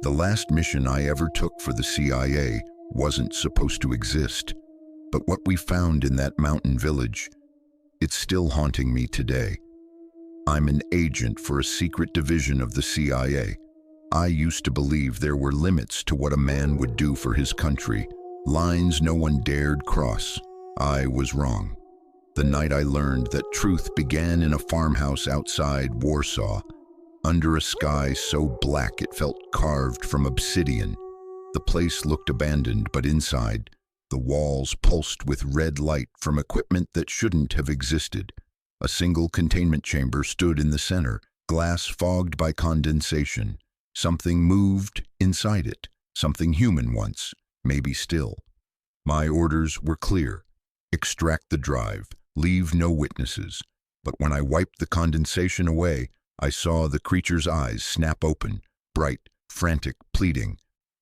The last mission I ever took for the CIA wasn't supposed to exist, but what we found in that mountain village, it's still haunting me today. I'm an agent for a secret division of the CIA. I used to believe there were limits to what a man would do for his country, lines no one dared cross. I was wrong. The night I learned that truth began in a farmhouse outside Warsaw, under a sky so black it felt carved from obsidian. The place looked abandoned, but inside, the walls pulsed with red light from equipment that shouldn't have existed. A single containment chamber stood in the center, glass fogged by condensation. Something moved inside it, something human once, maybe still. My orders were clear. Extract the drive, leave no witnesses. But when I wiped the condensation away, I saw the creature's eyes snap open, bright, frantic, pleading.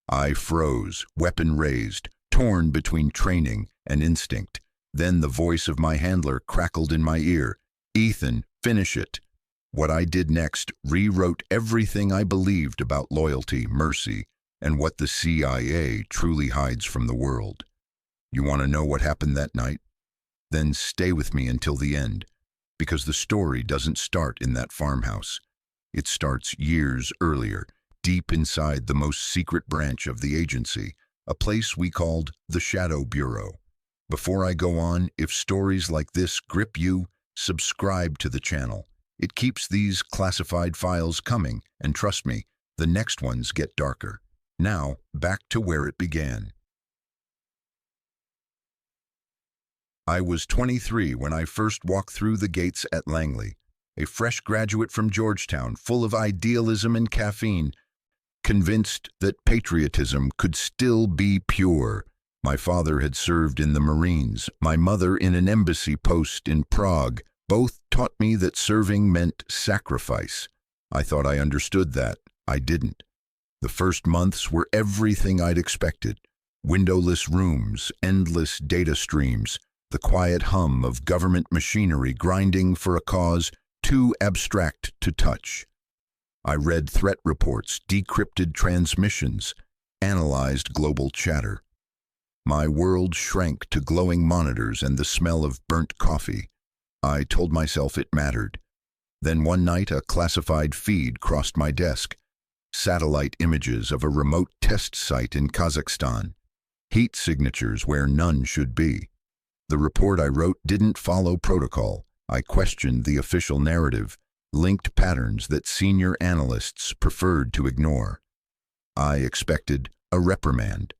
I froze, weapon raised, torn between training and instinct. Then the voice of my handler crackled in my ear. "Ethan, finish it." What I did next rewrote everything I believed about loyalty, mercy, and what the CIA truly hides from the world. You want to know what happened that night? Then stay with me until the end, because the story doesn't start in that farmhouse. It starts years earlier, deep inside the most secret branch of the agency, a place we called the Shadow Bureau. Before I go on, if stories like this grip you, subscribe to the channel. It keeps these classified files coming, and trust me, the next ones get darker. Now, back to where it began. I was 23 when I first walked through the gates at Langley, a fresh graduate from Georgetown, full of idealism and caffeine, convinced that patriotism could still be pure. My father had served in the Marines, my mother in an embassy post in Prague. Both taught me that serving meant sacrifice. I thought I understood that. I didn't. The first months were everything I'd expected. Windowless rooms, endless data streams, the quiet hum of government machinery grinding for a cause too abstract to touch. I read threat reports, decrypted transmissions, analyzed global chatter. My world shrank to glowing monitors and the smell of burnt coffee. I told myself it mattered. Then one night, a classified feed crossed my desk. Satellite images of a remote test site in Kazakhstan. Heat signatures where none should be. The report I wrote didn't follow protocol. I questioned the official narrative, linked patterns that senior analysts preferred to ignore. I expected a reprimand.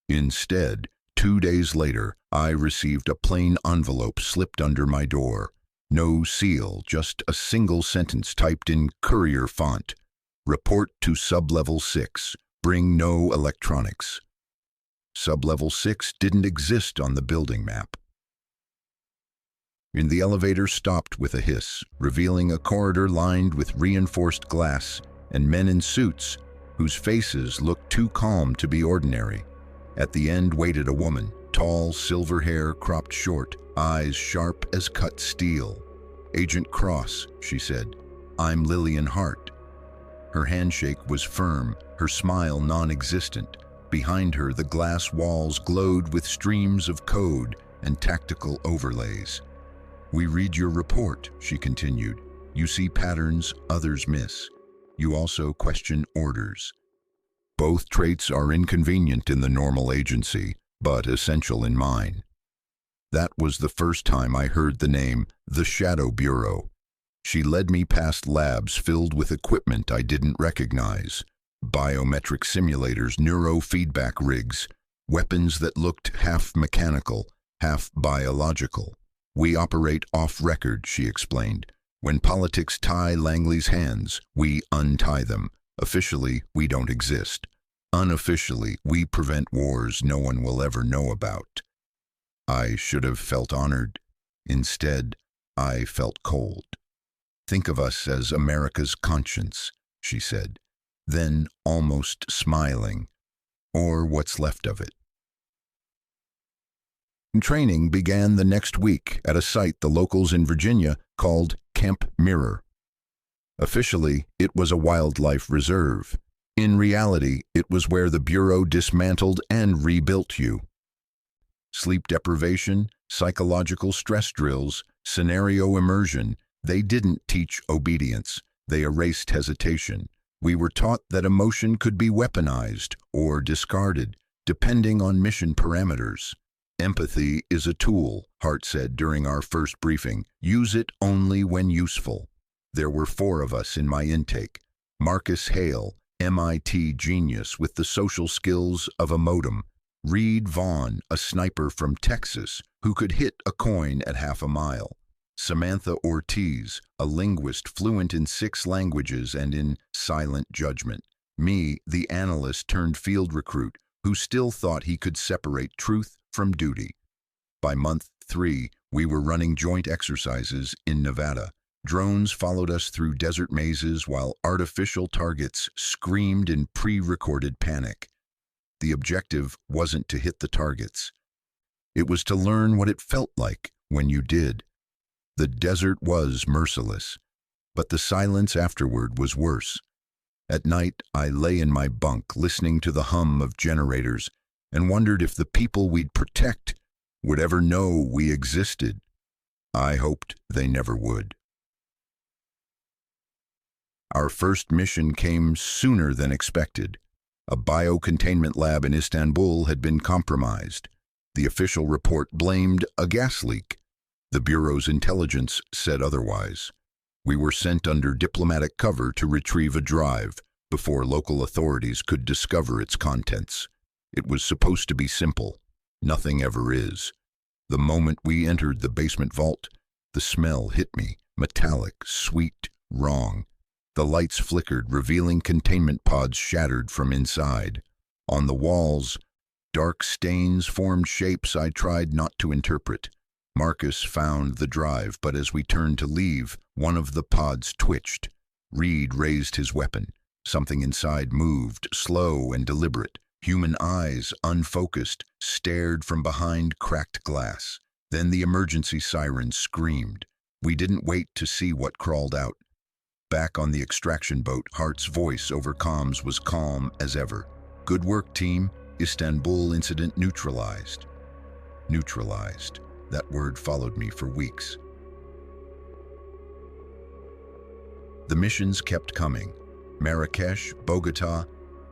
Instead, 2 days later, I received a plain envelope slipped under my door. No seal, just a single sentence typed in courier font. Report to Sublevel 6. Bring no electronics. Sublevel 6 didn't exist on the building map. The elevator stopped with a hiss, revealing a corridor lined with reinforced glass and men in suits whose faces looked too calm to be ordinary. At the end waited a woman, tall, silver hair cropped short, eyes sharp as cut steel. "Agent Cross," she said. "I'm Lillian Hart." Her handshake was firm, her smile non-existent. Behind her, the glass walls glowed with streams of code and tactical overlays. "We read your report," she continued. "You see patterns others miss. You also question orders. Both traits are inconvenient in the normal agency, but essential in mine." That was the first time I heard the name, the Shadow Bureau. She led me past labs filled with equipment I didn't recognize. Biometric simulators, neurofeedback rigs, weapons that looked half mechanical, half biological. "We operate off-record," she explained. "When politics tie Langley's hands, we untie them. Officially, we don't exist. Unofficially, we prevent wars no one will ever know about." I should have felt honored. Instead, I felt cold. "Think of us as America's conscience," she said, then almost smiling, "or what's left of it." Training began the next week at a site the locals in Virginia called Camp Mirror. Officially, it was a wildlife reserve. In reality, it was where the Bureau dismantled and rebuilt you. Sleep deprivation, psychological stress drills, scenario immersion, they didn't teach obedience. They erased hesitation. We were taught that emotion could be weaponized or discarded, depending on mission parameters. Empathy is a tool, Hart said during our first briefing. Use it only when useful. There were 4 of us in my intake. Marcus Hale, MIT genius with the social skills of a modem. Reed Vaughn, a sniper from Texas who could hit a coin at half a mile. Samantha Ortiz, a linguist fluent in 6 languages and in silent judgment. Me, the analyst turned field recruit, who still thought he could separate truth from duty. By month 3, we were running joint exercises in Nevada. Drones followed us through desert mazes while artificial targets screamed in pre-recorded panic. The objective wasn't to hit the targets. It was to learn what it felt like when you did. The desert was merciless, but the silence afterward was worse. At night, I lay in my bunk listening to the hum of generators and wondered if the people we'd protect would ever know we existed. I hoped they never would. Our first mission came sooner than expected. A biocontainment lab in Istanbul had been compromised. The official report blamed a gas leak. The Bureau's intelligence said otherwise. We were sent under diplomatic cover to retrieve a drive before local authorities could discover its contents. It was supposed to be simple. Nothing ever is. The moment we entered the basement vault, the smell hit me, metallic, sweet, wrong. The lights flickered, revealing containment pods shattered from inside. On the walls, dark stains formed shapes I tried not to interpret. Marcus found the drive, but as we turned to leave, one of the pods twitched. Reed raised his weapon. Something inside moved, slow and deliberate. Human eyes, unfocused, stared from behind cracked glass. Then the emergency siren screamed. We didn't wait to see what crawled out. Back on the extraction boat, Hart's voice over comms was calm as ever. Good work, team. Istanbul incident neutralized. Neutralized. That word followed me for weeks. The missions kept coming. Marrakesh, Bogota,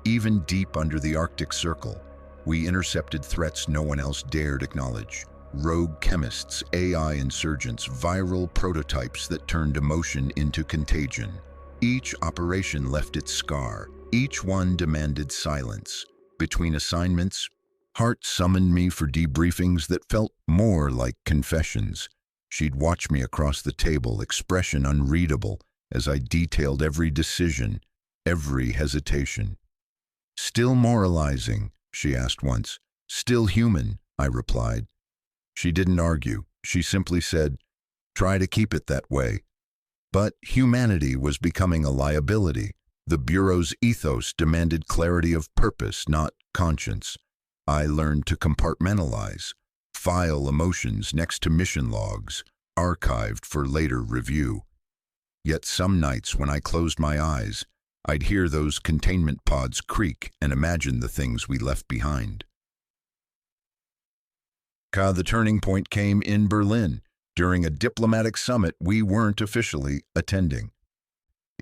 even deep under the Arctic Circle. We intercepted threats no one else dared acknowledge. Rogue chemists, AI insurgents, viral prototypes that turned emotion into contagion. Each operation left its scar. Each one demanded silence. Between assignments, Hart summoned me for debriefings that felt more like confessions. She'd watch me across the table, expression unreadable, as I detailed every decision, every hesitation. "Still moralizing?" she asked once. "Still human?" I replied. She didn't argue. She simply said, "Try to keep it that way." But humanity was becoming a liability. The Bureau's ethos demanded clarity of purpose, not conscience. I learned to compartmentalize, file emotions next to mission logs, archived for later review. Yet some nights when I closed my eyes, I'd hear those containment pods creak and imagine the things we left behind. The turning point came in Berlin, during a diplomatic summit we weren't officially attending.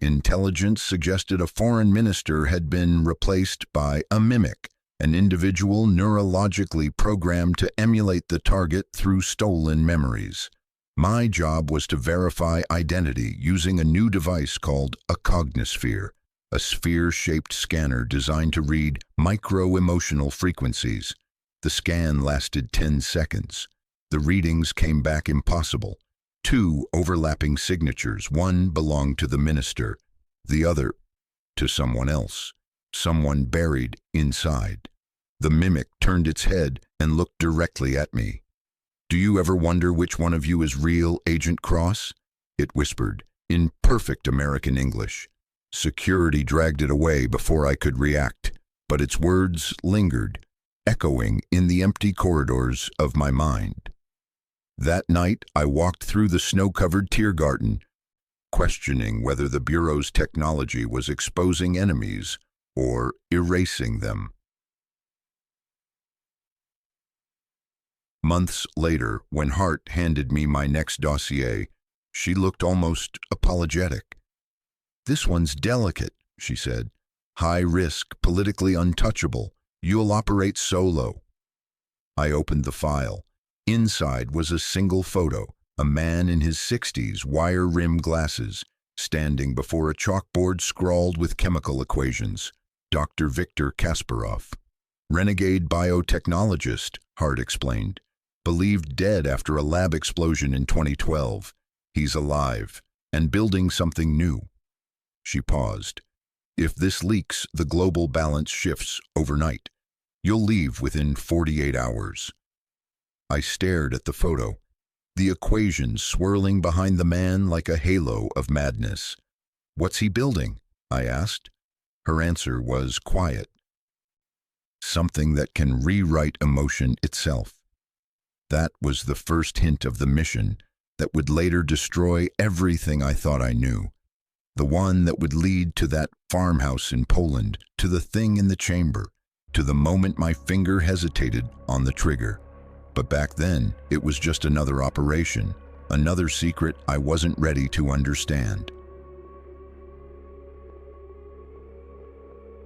Intelligence suggested a foreign minister had been replaced by a mimic, an individual neurologically programmed to emulate the target through stolen memories. My job was to verify identity using a new device called a cognosphere, a sphere-shaped scanner designed to read micro-emotional frequencies. The scan lasted 10 seconds. The readings came back impossible. 2 overlapping signatures. One belonged to the minister, the other to someone else, someone buried inside. The mimic turned its head and looked directly at me. "Do you ever wonder which one of you is real, Agent Cross?" it whispered, in perfect American English. Security dragged it away before I could react, but its words lingered, echoing in the empty corridors of my mind. That night, I walked through the snow-covered Tiergarten, questioning whether the Bureau's technology was exposing enemies or erasing them. Months later, when Hart handed me my next dossier, she looked almost apologetic. "This one's delicate," she said. "High risk, politically untouchable. You'll operate solo." I opened the file. Inside was a single photo, a man in his 60s, wire-rimmed glasses, standing before a chalkboard scrawled with chemical equations. Dr. Viktor Kasparov. "Renegade biotechnologist," Hart explained. "Believed dead after a lab explosion in 2012. He's alive, and building something new." She paused. "If this leaks, the global balance shifts overnight. You'll leave within 48 hours. I stared at the photo, the equations swirling behind the man like a halo of madness. "What's he building?" I asked. Her answer was quiet. "Something that can rewrite emotion itself." That was the first hint of the mission that would later destroy everything I thought I knew. The one that would lead to that farmhouse in Poland, to the thing in the chamber, to the moment my finger hesitated on the trigger. But back then, it was just another operation, another secret I wasn't ready to understand.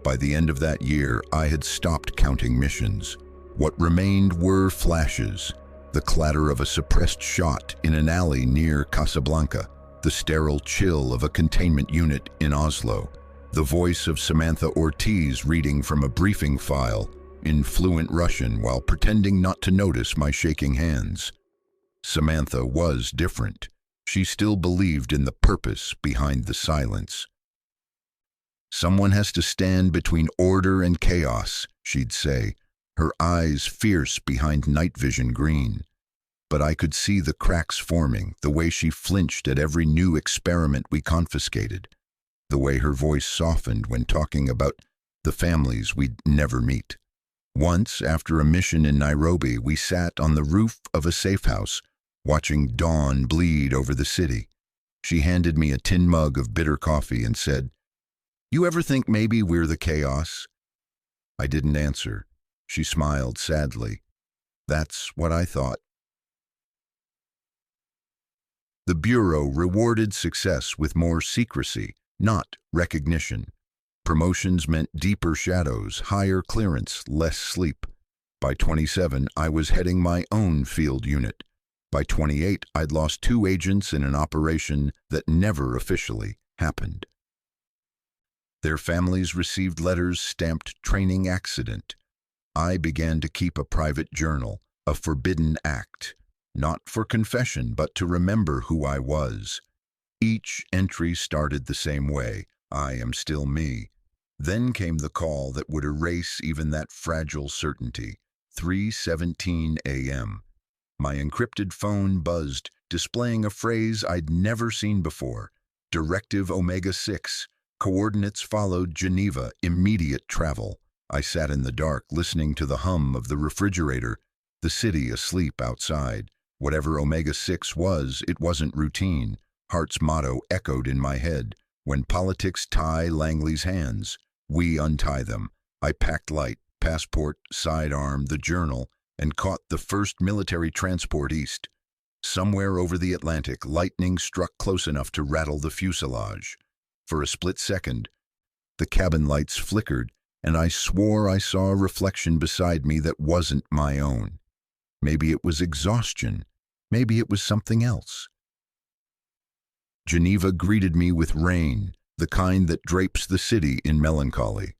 By the end of that year, I had stopped counting missions. What remained were flashes, the clatter of a suppressed shot in an alley near Casablanca, the sterile chill of a containment unit in Oslo, the voice of Samantha Ortiz reading from a briefing file in fluent Russian while pretending not to notice my shaking hands. Samantha was different. She still believed in the purpose behind the silence. "Someone has to stand between order and chaos," she'd say, her eyes fierce behind night vision green. But I could see the cracks forming, the way she flinched at every new experiment we confiscated, the way her voice softened when talking about the families we'd never meet. Once, after a mission in Nairobi, we sat on the roof of a safe house, watching dawn bleed over the city. She handed me a tin mug of bitter coffee and said, "You ever think maybe we're the chaos?" I didn't answer. She smiled sadly. "That's what I thought." The Bureau rewarded success with more secrecy, not recognition. Promotions meant deeper shadows, higher clearance, less sleep. By 27, I was heading my own field unit. By 28, I'd lost 2 agents in an operation that never officially happened. Their families received letters stamped "training accident." I began to keep a private journal, a forbidden act, not for confession, but to remember who I was. Each entry started the same way: "I am still me." Then came the call that would erase even that fragile certainty. 3:17 a.m. My encrypted phone buzzed, displaying a phrase I'd never seen before: Directive Omega-6. Coordinates followed: Geneva, immediate travel. I sat in the dark, listening to the hum of the refrigerator, the city asleep outside. Whatever Omega-6 was, it wasn't routine. Hart's motto echoed in my head: "When politics tie Langley's hands, we untie them." I packed light, passport, sidearm, the journal, and caught the first military transport east. Somewhere over the Atlantic, lightning struck close enough to rattle the fuselage. For a split second, the cabin lights flickered, and I swore I saw a reflection beside me that wasn't my own. Maybe it was exhaustion. Maybe it was something else. Geneva greeted me with rain, the kind that drapes the city in melancholy.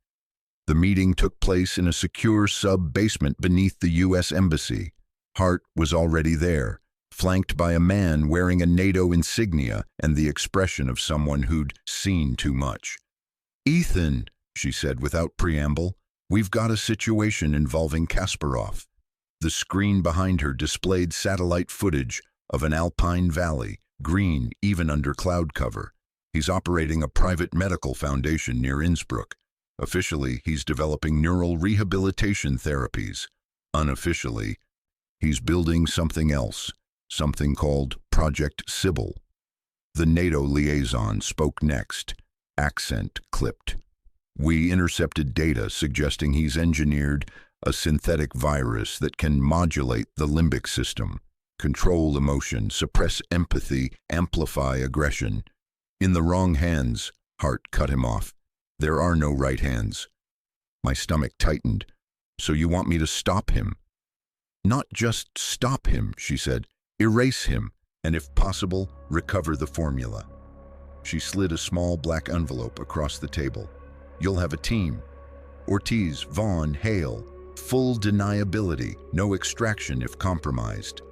The meeting took place in a secure sub-basement beneath the U.S. Embassy. Hart was already there, flanked by a man wearing a NATO insignia and the expression of someone who'd seen too much. "Ethan," she said without preamble, "we've got a situation involving Kasparov." The screen behind her displayed satellite footage of an alpine valley, green even under cloud cover. "He's operating a private medical foundation near Innsbruck. Officially, he's developing neural rehabilitation therapies. Unofficially, he's building something else, something called Project Sybil." The NATO liaison spoke next, accent clipped. We intercepted data suggesting he's engineered a synthetic virus that can modulate the limbic system, control emotion, suppress empathy, amplify aggression. In the wrong hands, Hart cut him off. There are no right hands. My stomach tightened. So you want me to stop him? Not just stop him, she said. Erase him, and if possible, recover the formula. She slid a small black envelope across the table. You'll have a team. Ortiz, Vaughn, Hale. Full deniability, no extraction if compromised.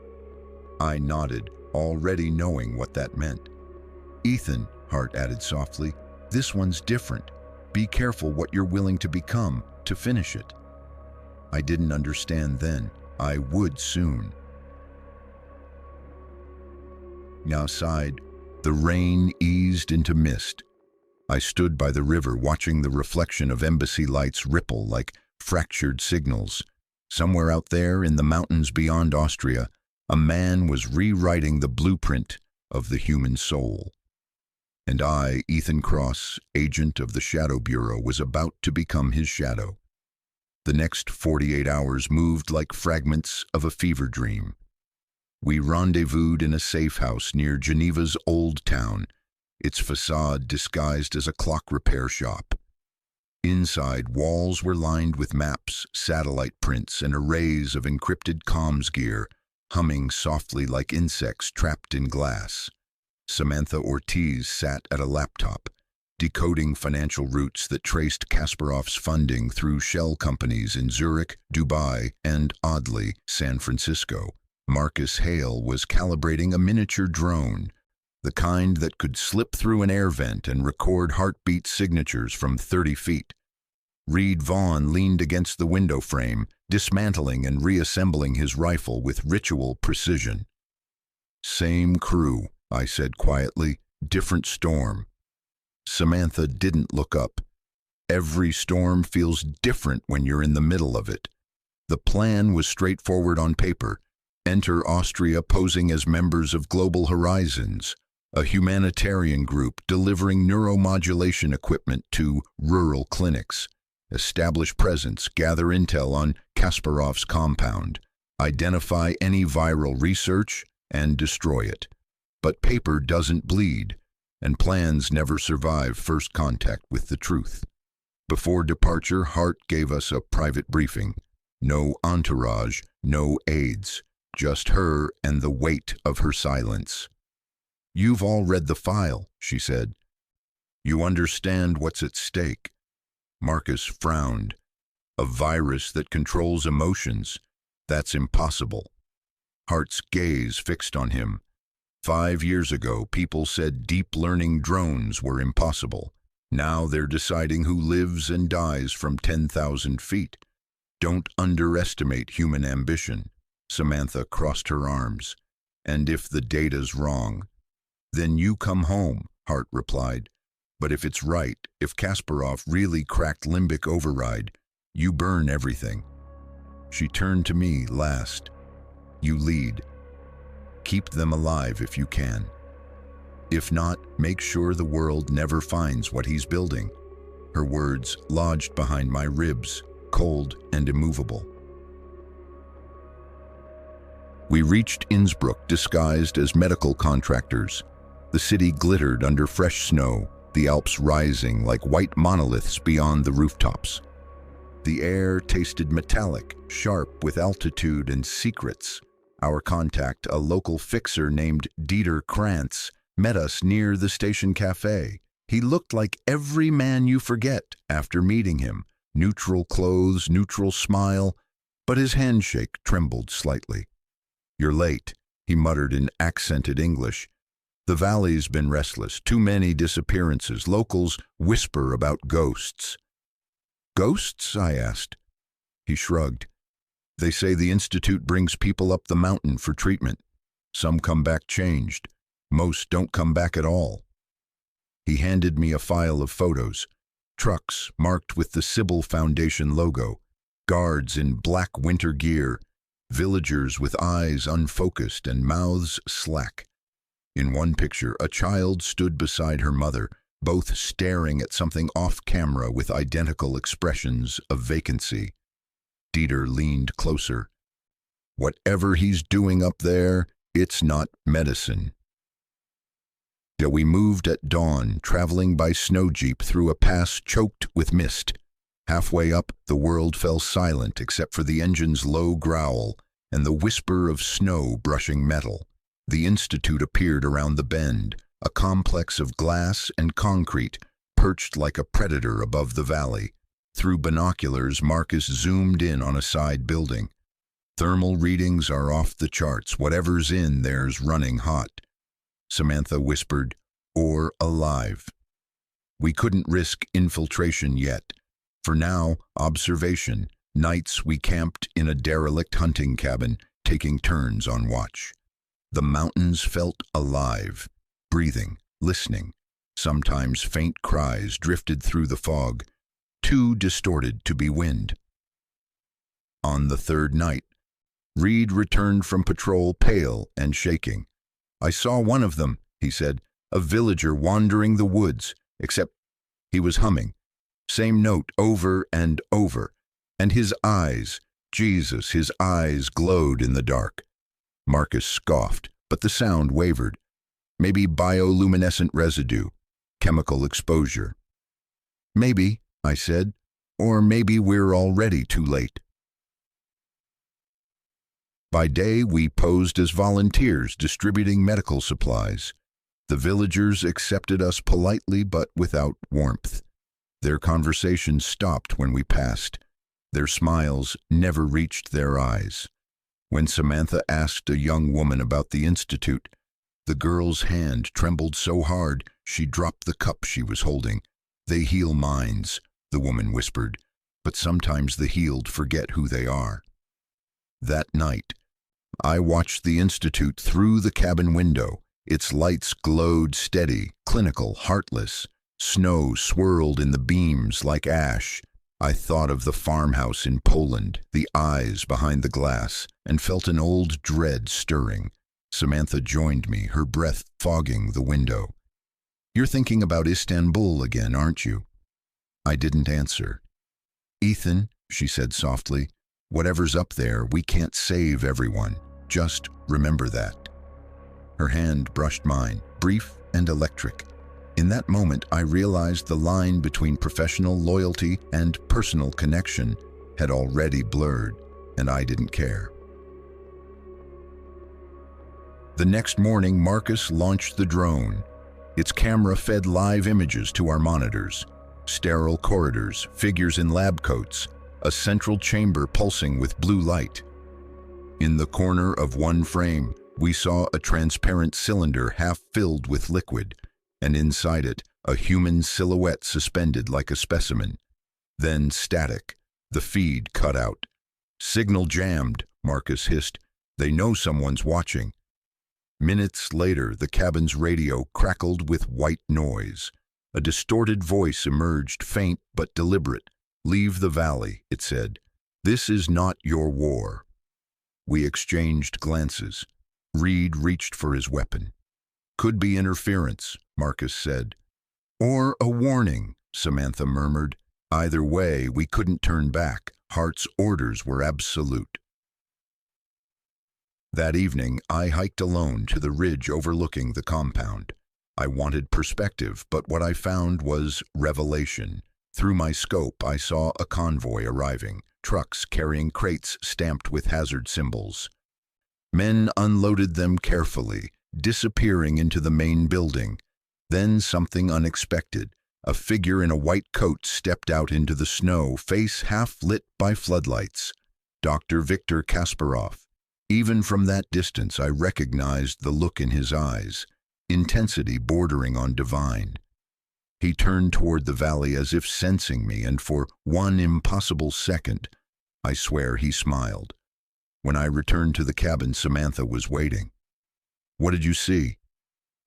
I nodded, already knowing what that meant. Ethan, Hart added softly, this one's different. Be careful what you're willing to become to finish it. I didn't understand then. I would soon. Outside, the rain eased into mist. I stood by the river watching the reflection of embassy lights ripple like fractured signals. Somewhere out there in the mountains beyond Austria, a man was rewriting the blueprint of the human soul. And I, Ethan Cross, agent of the Shadow Bureau, was about to become his shadow. The next 48 hours moved like fragments of a fever dream. We rendezvoused in a safe house near Geneva's Old Town, its facade disguised as a clock repair shop. Inside, walls were lined with maps, satellite prints, and arrays of encrypted comms gear, humming softly like insects trapped in glass. Samantha Ortiz sat at a laptop, decoding financial routes that traced Kasparov's funding through shell companies in Zurich, Dubai, and, oddly, San Francisco. Marcus Hale was calibrating a miniature drone, the kind that could slip through an air vent and record heartbeat signatures from 30 feet. Reed Vaughn leaned against the window frame, dismantling and reassembling his rifle with ritual precision. Same crew, I said quietly, different storm. Samantha didn't look up. Every storm feels different when you're in the middle of it. The plan was straightforward on paper. Enter Austria posing as members of Global Horizons, a humanitarian group delivering neuromodulation equipment to rural clinics. Establish presence, gather intel on Kasparov's compound, identify any viral research, and destroy it. But paper doesn't bleed, and plans never survive first contact with the truth. Before departure, Hart gave us a private briefing. No entourage, no aides, just her and the weight of her silence. You've all read the file, she said. You understand what's at stake. Marcus frowned. A virus that controls emotions, that's impossible. Hart's gaze fixed on him. 5 years ago, people said deep learning drones were impossible. Now they're deciding who lives and dies from 10,000 feet. Don't underestimate human ambition. Samantha crossed her arms. And if the data's wrong, then you come home, Hart replied. But if it's right, if Kasparov really cracked limbic override, you burn everything. She turned to me last. You lead. Keep them alive if you can. If not, make sure the world never finds what he's building. Her words lodged behind my ribs, cold and immovable. We reached Innsbruck disguised as medical contractors. The city glittered under fresh snow, the Alps rising like white monoliths beyond the rooftops. The air tasted metallic, sharp with altitude and secrets. Our contact, a local fixer named Dieter Krantz, met us near the station cafe. He looked like every man you forget after meeting him. Neutral clothes, neutral smile, but his handshake trembled slightly. You're late, he muttered in accented English. The valley's been restless, too many disappearances. Locals whisper about ghosts. Ghosts? I asked. He shrugged. They say the Institute brings people up the mountain for treatment. Some come back changed. Most don't come back at all. He handed me a file of photos. Trucks marked with the Sybil Foundation logo. Guards in black winter gear. Villagers with eyes unfocused and mouths slack. In one picture, a child stood beside her mother, both staring at something off-camera with identical expressions of vacancy. Dieter leaned closer. "Whatever he's doing up there, it's not medicine." We moved at dawn, traveling by snow jeep through a pass choked with mist. Halfway up, the world fell silent except for the engine's low growl and the whisper of snow brushing metal. The Institute appeared around the bend, a complex of glass and concrete, perched like a predator above the valley. Through binoculars, Marcus zoomed in on a side building. "Thermal readings are off the charts. Whatever's in there's running hot," Samantha whispered, "or alive." We couldn't risk infiltration yet. For now, observation. Nights we camped in a derelict hunting cabin, taking turns on watch. The mountains felt alive, breathing, listening. Sometimes faint cries drifted through the fog, too distorted to be wind. On the third night, Reed returned from patrol pale and shaking. "I saw one of them," he said, "a villager wandering the woods, except he was humming. Same note over and over. And his eyes, Jesus, his eyes glowed in the dark." Marcus scoffed, but the sound wavered. "Maybe bioluminescent residue, chemical exposure." "Maybe," I said, "or maybe we're already too late." By day, we posed as volunteers distributing medical supplies. The villagers accepted us politely but without warmth. Their conversations stopped when we passed. Their smiles never reached their eyes. When Samantha asked a young woman about the Institute, the girl's hand trembled so hard she dropped the cup she was holding. "They heal minds," the woman whispered, "but sometimes the healed forget who they are." That night, I watched the Institute through the cabin window. Its lights glowed steady, clinical, heartless. Snow swirled in the beams like ash. I thought of the farmhouse in Poland, the eyes behind the glass, and felt an old dread stirring. Samantha joined me, her breath fogging the window. "You're thinking about Istanbul again, aren't you?" I didn't answer. "Ethan," she said softly, "whatever's up there, we can't save everyone. Just remember that." Her hand brushed mine, brief and electric. In that moment, I realized the line between professional loyalty and personal connection had already blurred, and I didn't care. The next morning, Marcus launched the drone. Its camera fed live images to our monitors. Sterile corridors, figures in lab coats, a central chamber pulsing with blue light. In the corner of one frame, we saw a transparent cylinder half filled with liquid, and inside it, a human silhouette suspended like a specimen. Then static, the feed cut out. "Signal jammed," Marcus hissed. "They know someone's watching." Minutes later, the cabin's radio crackled with white noise. A distorted voice emerged, faint but deliberate. "Leave the valley," it said. "This is not your war." We exchanged glances. Reed reached for his weapon. "Could be interference," Marcus said. "Or a warning," Samantha murmured. Either way, we couldn't turn back. Hart's orders were absolute. That evening, I hiked alone to the ridge overlooking the compound. I wanted perspective, but what I found was revelation. Through my scope, I saw a convoy arriving, trucks carrying crates stamped with hazard symbols. Men unloaded them carefully, disappearing into the main building. Then something unexpected. A figure in a white coat stepped out into the snow, face half lit by floodlights. Dr. Viktor Kasparov. Even from that distance, I recognized the look in his eyes, intensity bordering on divine. He turned toward the valley as if sensing me, and for one impossible second, I swear he smiled. When I returned to the cabin, Samantha was waiting. "What did you see?"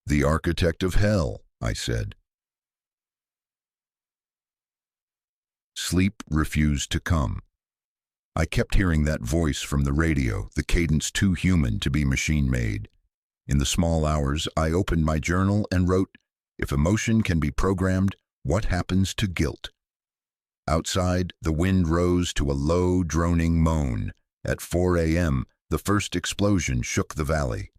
"The architect of hell," I said. Sleep refused to come. I kept hearing that voice from the radio, the cadence too human to be machine-made. In the small hours, I opened my journal and wrote, If emotion can be programmed, what happens to guilt? Outside, the wind rose to a low, droning moan. At 4 a.m., the first explosion shook the valley.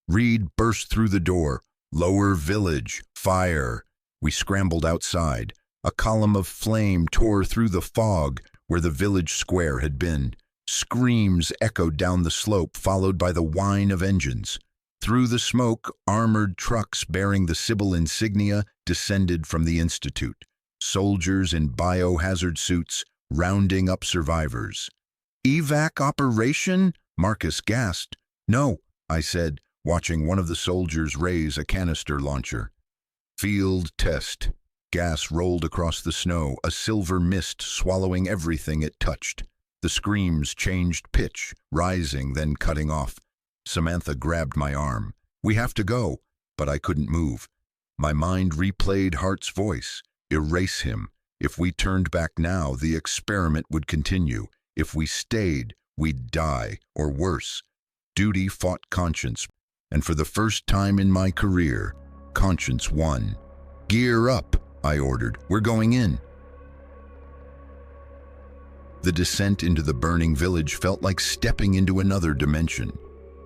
Reed burst through the door. "Lower village, fire!" We scrambled outside. A column of flame tore through the fog where the village square had been. Screams echoed down the slope, followed by the whine of engines. Through the smoke, armored trucks bearing the Sybil insignia descended from the Institute. Soldiers in biohazard suits rounding up survivors. "Evac operation?" Marcus gasped. "No," I said, watching one of the soldiers raise a canister launcher. "Field test." Gas rolled across the snow, a silver mist swallowing everything it touched. The screams changed pitch, rising, then cutting off. Samantha grabbed my arm. "We have to go." But I couldn't move. My mind replayed Hart's voice. Erase him. If we turned back now, the experiment would continue. If we stayed, we'd die, or worse. Duty fought conscience, and for the first time in my career, conscience won. "Gear up," I ordered. "We're going in." The descent into the burning village felt like stepping into another dimension.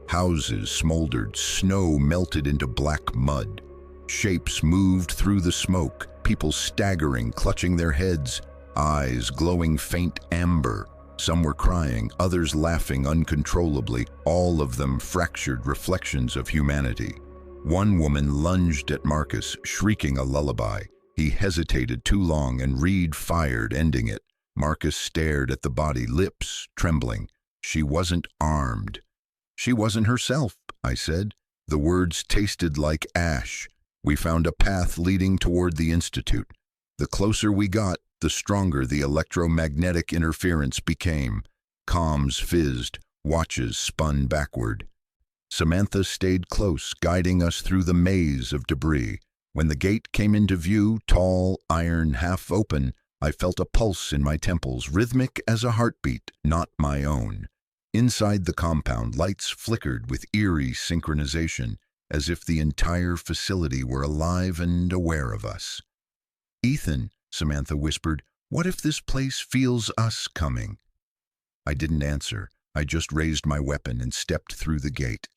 Houses smoldered, snow melted into black mud. Shapes moved through the smoke, people staggering, clutching their heads, eyes glowing faint amber. Some were crying, others laughing uncontrollably, all of them fractured reflections of humanity. One woman lunged at Marcus, shrieking a lullaby. He hesitated too long and Reed fired, ending it. Marcus stared at the body, lips trembling. She wasn't armed. "She wasn't herself," I said. The words tasted like ash. We found a path leading toward the Institute. The closer we got, the stronger the electromagnetic interference became. Comms fizzed, watches spun backward. Samantha stayed close, guiding us through the maze of debris. When the gate came into view, tall, iron, half open, I felt a pulse in my temples, rhythmic as a heartbeat, not my own. Inside the compound, lights flickered with eerie synchronization, as if the entire facility were alive and aware of us. "Ethan," Samantha whispered, "what if this place feels us coming?" I didn't answer. I just raised my weapon and stepped through the gate.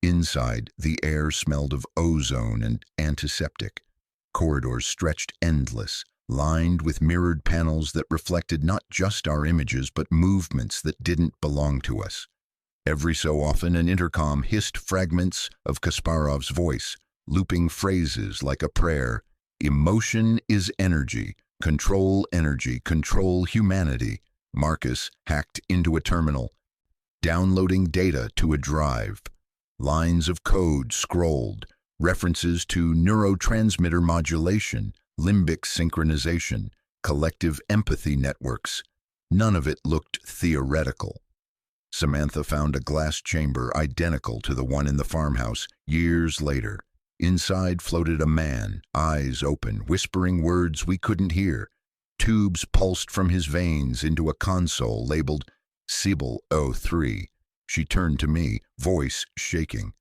Inside, the air smelled of ozone and antiseptic. Corridors stretched endless, lined with mirrored panels that reflected not just our images but movements that didn't belong to us. Every so often, an intercom hissed fragments of Kasparov's voice, looping phrases like a prayer. "Emotion is energy. Control humanity." Marcus hacked into a terminal, downloading data to a drive. Lines of code scrolled, references to neurotransmitter modulation, limbic synchronization, collective empathy networks. None of it looked theoretical. Samantha found a glass chamber identical to the one in the farmhouse years later. Inside floated a man, eyes open, whispering words we couldn't hear. Tubes pulsed from his veins into a console labeled Sybil 03. She turned to me, voice shaking.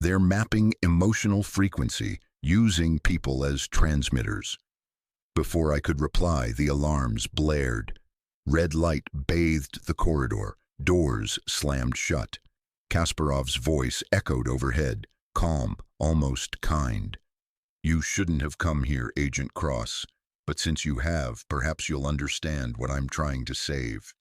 "They're mapping emotional frequency, using people as transmitters." Before I could reply, the alarms blared. Red light bathed the corridor. Doors slammed shut. Kasparov's voice echoed overhead, calm, almost kind. "You shouldn't have come here, Agent Cross, but since you have, perhaps you'll understand what I'm trying to save."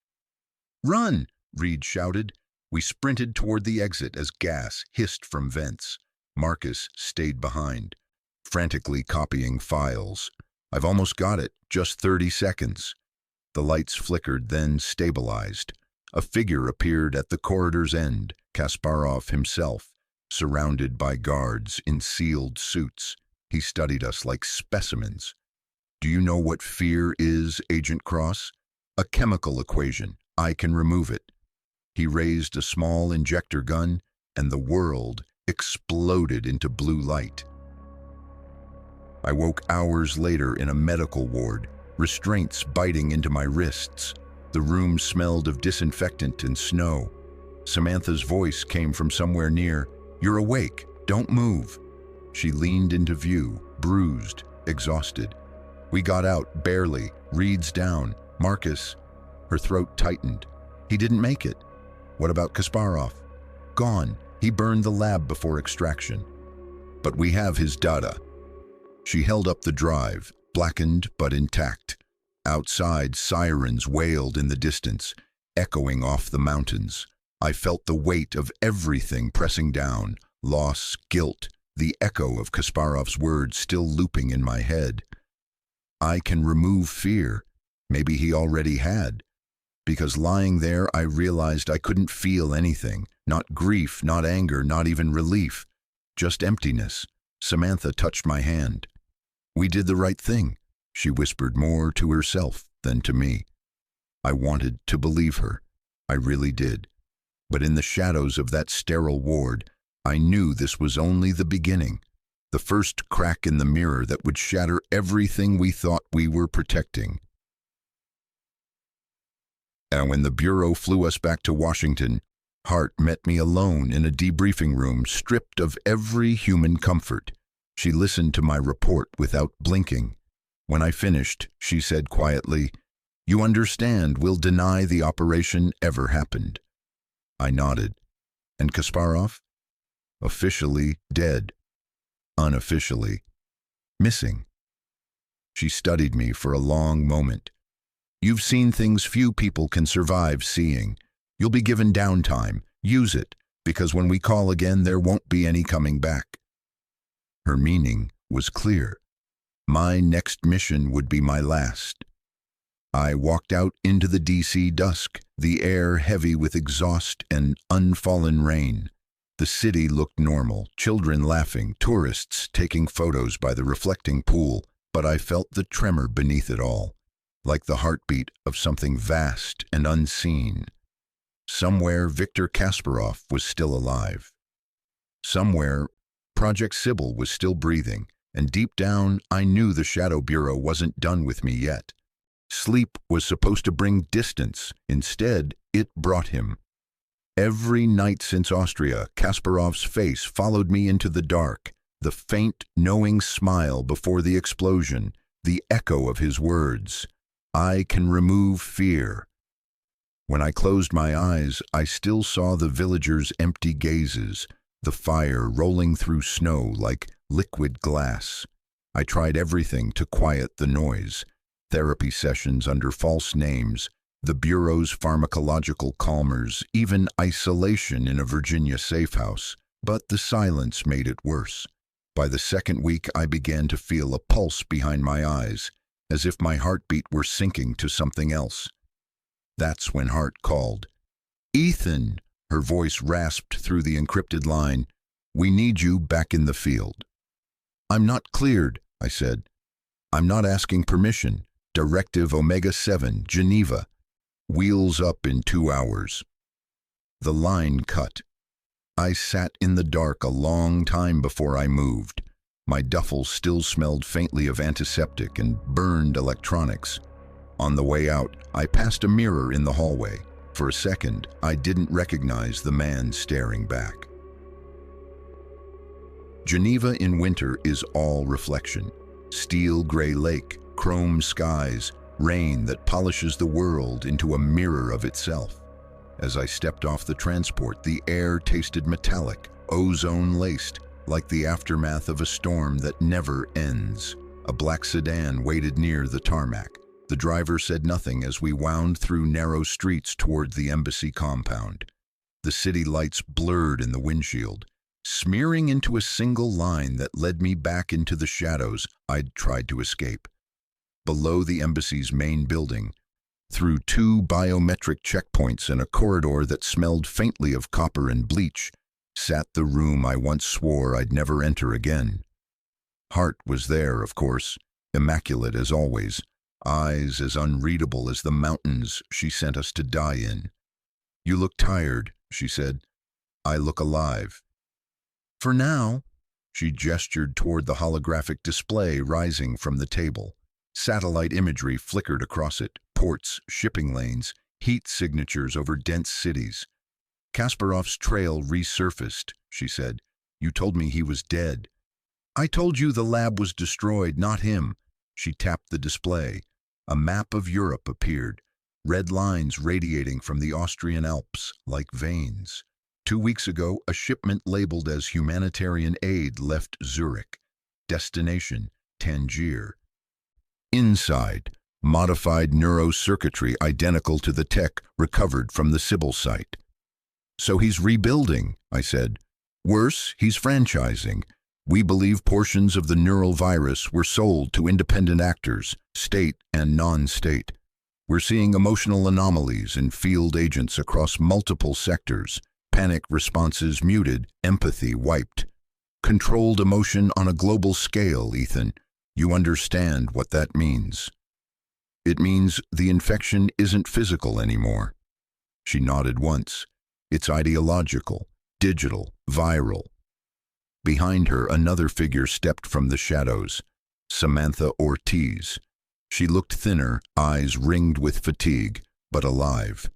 "Run!" Reed shouted. We sprinted toward the exit as gas hissed from vents. Marcus stayed behind, frantically copying files. "I've almost got it, just 30 seconds. The lights flickered, then stabilized. A figure appeared at the corridor's end, Kasparov himself, surrounded by guards in sealed suits. He studied us like specimens. "Do you know what fear is, Agent Cross? A chemical equation. I can remove it." He raised a small injector gun, and the world exploded into blue light. I woke hours later in a medical ward, restraints biting into my wrists. The room smelled of disinfectant and snow. Samantha's voice came from somewhere near. "You're awake." Don't move." She leaned into view, bruised, exhausted. We got out, barely, reeds down. "Marcus." Her throat tightened. "He didn't make it." "What about Kasparov?" "Gone. He burned the lab before extraction." "But we have his data." She held up the drive, blackened but intact. Outside, sirens wailed in the distance, echoing off the mountains. I felt the weight of everything pressing down, loss, guilt, the echo of Kasparov's words still looping in my head. I can remove fear. Maybe he already had. Because lying there, I realized I couldn't feel anything. Not grief, not anger, not even relief. Just emptiness. Samantha touched my hand. "We did the right thing," she whispered, more to herself than to me. I wanted to believe her. I really did. But in the shadows of that sterile ward, I knew this was only the beginning, the first crack in the mirror that would shatter everything we thought we were protecting. And when the Bureau flew us back to Washington, Hart met me alone in a debriefing room, stripped of every human comfort. She listened to my report without blinking. When I finished, she said quietly, "You understand, we'll deny the operation ever happened." I nodded. "And Kasparov?" "Officially dead. Unofficially missing." She studied me for a long moment. "You've seen things few people can survive seeing. You'll be given downtime. Use it, because when we call again, there won't be any coming back." Her meaning was clear. My next mission would be my last. I walked out into the DC dusk, the air heavy with exhaust and unfallen rain. The city looked normal, children laughing, tourists taking photos by the reflecting pool, but I felt the tremor beneath it all, like the heartbeat of something vast and unseen. Somewhere Viktor Kasparov was still alive. Somewhere Project Sybil was still breathing, and deep down I knew the Shadow Bureau wasn't done with me yet. Sleep was supposed to bring distance. Instead, it brought him. Every night since Austria, Kasparov's face followed me into the dark, the faint, knowing smile before the explosion, the echo of his words, "I can remove fear." When I closed my eyes, I still saw the villagers' empty gazes, the fire rolling through snow like liquid glass. I tried everything to quiet the noise. Therapy sessions under false names, the Bureau's pharmacological calmers, even isolation in a Virginia safe house. But the silence made it worse. By the second week, I began to feel a pulse behind my eyes, as if my heartbeat were sinking to something else. That's when Hart called. "Ethan," her voice rasped through the encrypted line, "we need you back in the field." "I'm not cleared," I said. "I'm not asking permission. Directive Omega-7, Geneva. Wheels up in 2 hours." The line cut. I sat in the dark a long time before I moved. My duffel still smelled faintly of antiseptic and burned electronics. On the way out, I passed a mirror in the hallway. For a second, I didn't recognize the man staring back. Geneva in winter is all reflection. Steel gray lake, chrome skies, rain that polishes the world into a mirror of itself. As I stepped off the transport, the air tasted metallic, ozone-laced, like the aftermath of a storm that never ends. A black sedan waited near the tarmac. The driver said nothing as we wound through narrow streets toward the embassy compound. The city lights blurred in the windshield, smearing into a single line that led me back into the shadows I'd tried to escape. Below the embassy's main building, through 2 biometric checkpoints and a corridor that smelled faintly of copper and bleach, sat the room I once swore I'd never enter again. Hart was there, of course, immaculate as always, eyes as unreadable as the mountains she sent us to die in. "You look tired," she said. "I look alive." "For now." She gestured toward the holographic display rising from the table. Satellite imagery flickered across it, ports, shipping lanes, heat signatures over dense cities. "Kasparov's trail resurfaced," she said. You told me he was dead. I told you the lab was destroyed, not him. She tapped the display. A map of Europe appeared, red lines radiating from the Austrian Alps like veins. 2 weeks ago, a shipment labeled as humanitarian aid left Zurich. Destination, Tangier. Inside, modified neurocircuitry identical to the tech recovered from the Sybil site. So he's rebuilding, I said. Worse, he's franchising. We believe portions of the neural virus were sold to independent actors, state and non-state. We're seeing emotional anomalies in field agents across multiple sectors. Panic responses muted, empathy wiped. Controlled emotion on a global scale, Ethan. You understand what that means. It means the infection isn't physical anymore. She nodded once. It's ideological, digital, viral. Behind her, another figure stepped from the shadows. Samantha Ortiz. She looked thinner, eyes ringed with fatigue, but alive.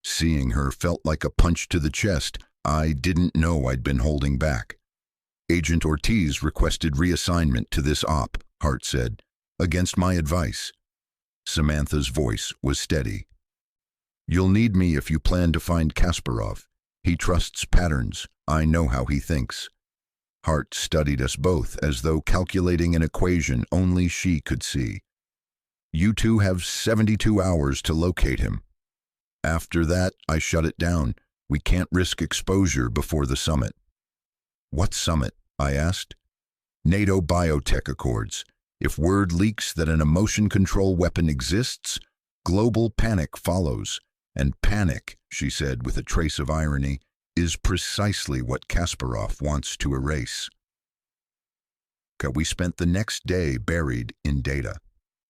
Seeing her felt like a punch to the chest. I didn't know I'd been holding back. Agent Ortiz requested reassignment to this op, Hart said, against my advice. Samantha's voice was steady. You'll need me if you plan to find Kasparov. He trusts patterns. I know how he thinks. Hart studied us both as though calculating an equation only she could see. You two have 72 hours to locate him. After that, I shut it down. We can't risk exposure before the summit. What summit? I asked. NATO biotech accords. If word leaks that an emotion control weapon exists, global panic follows. And panic, she said with a trace of irony, is precisely what Kasparov wants to erase. We spent the next day buried in data.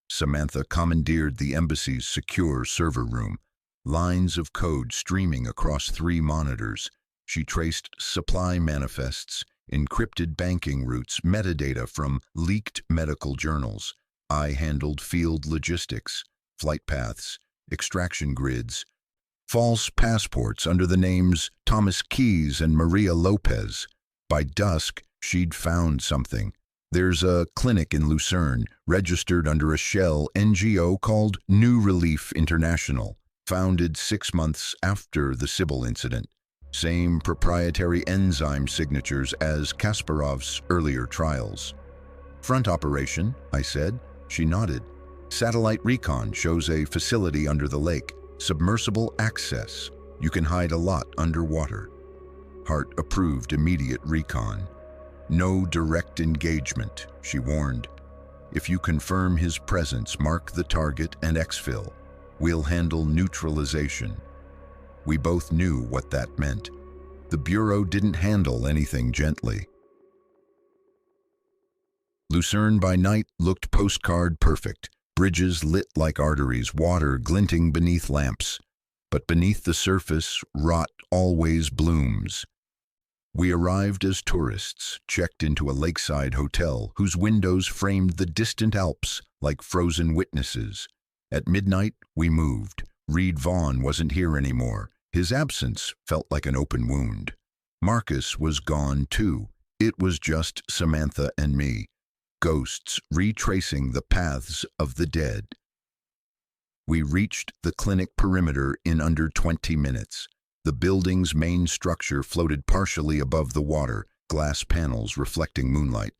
Samantha commandeered the embassy's secure server room, lines of code streaming across 3 monitors. She traced supply manifests, encrypted banking routes, metadata from leaked medical journals. I handled field logistics, flight paths, extraction grids, false passports under the names Thomas Keyes and Maria Lopez. By dusk, she'd found something. There's a clinic in Lucerne, registered under a shell NGO called New Relief International, founded 6 months after the Sybil incident. Same proprietary enzyme signatures as Kasparov's earlier trials. Front operation, I said. She nodded. Satellite recon shows a facility under the lake. Submersible access. You can hide a lot underwater. Hart approved immediate recon. No direct engagement, she warned. If you confirm his presence, mark the target and exfil. We'll handle neutralization. We both knew what that meant. The Bureau didn't handle anything gently. Lucerne by night looked postcard perfect. Bridges lit like arteries, water glinting beneath lamps. But beneath the surface, rot always blooms. We arrived as tourists, checked into a lakeside hotel whose windows framed the distant Alps like frozen witnesses. At midnight, we moved. Reed Vaughn wasn't here anymore. His absence felt like an open wound. Marcus was gone too. It was just Samantha and me, ghosts retracing the paths of the dead. We reached the clinic perimeter in under 20 minutes. The building's main structure floated partially above the water, glass panels reflecting moonlight.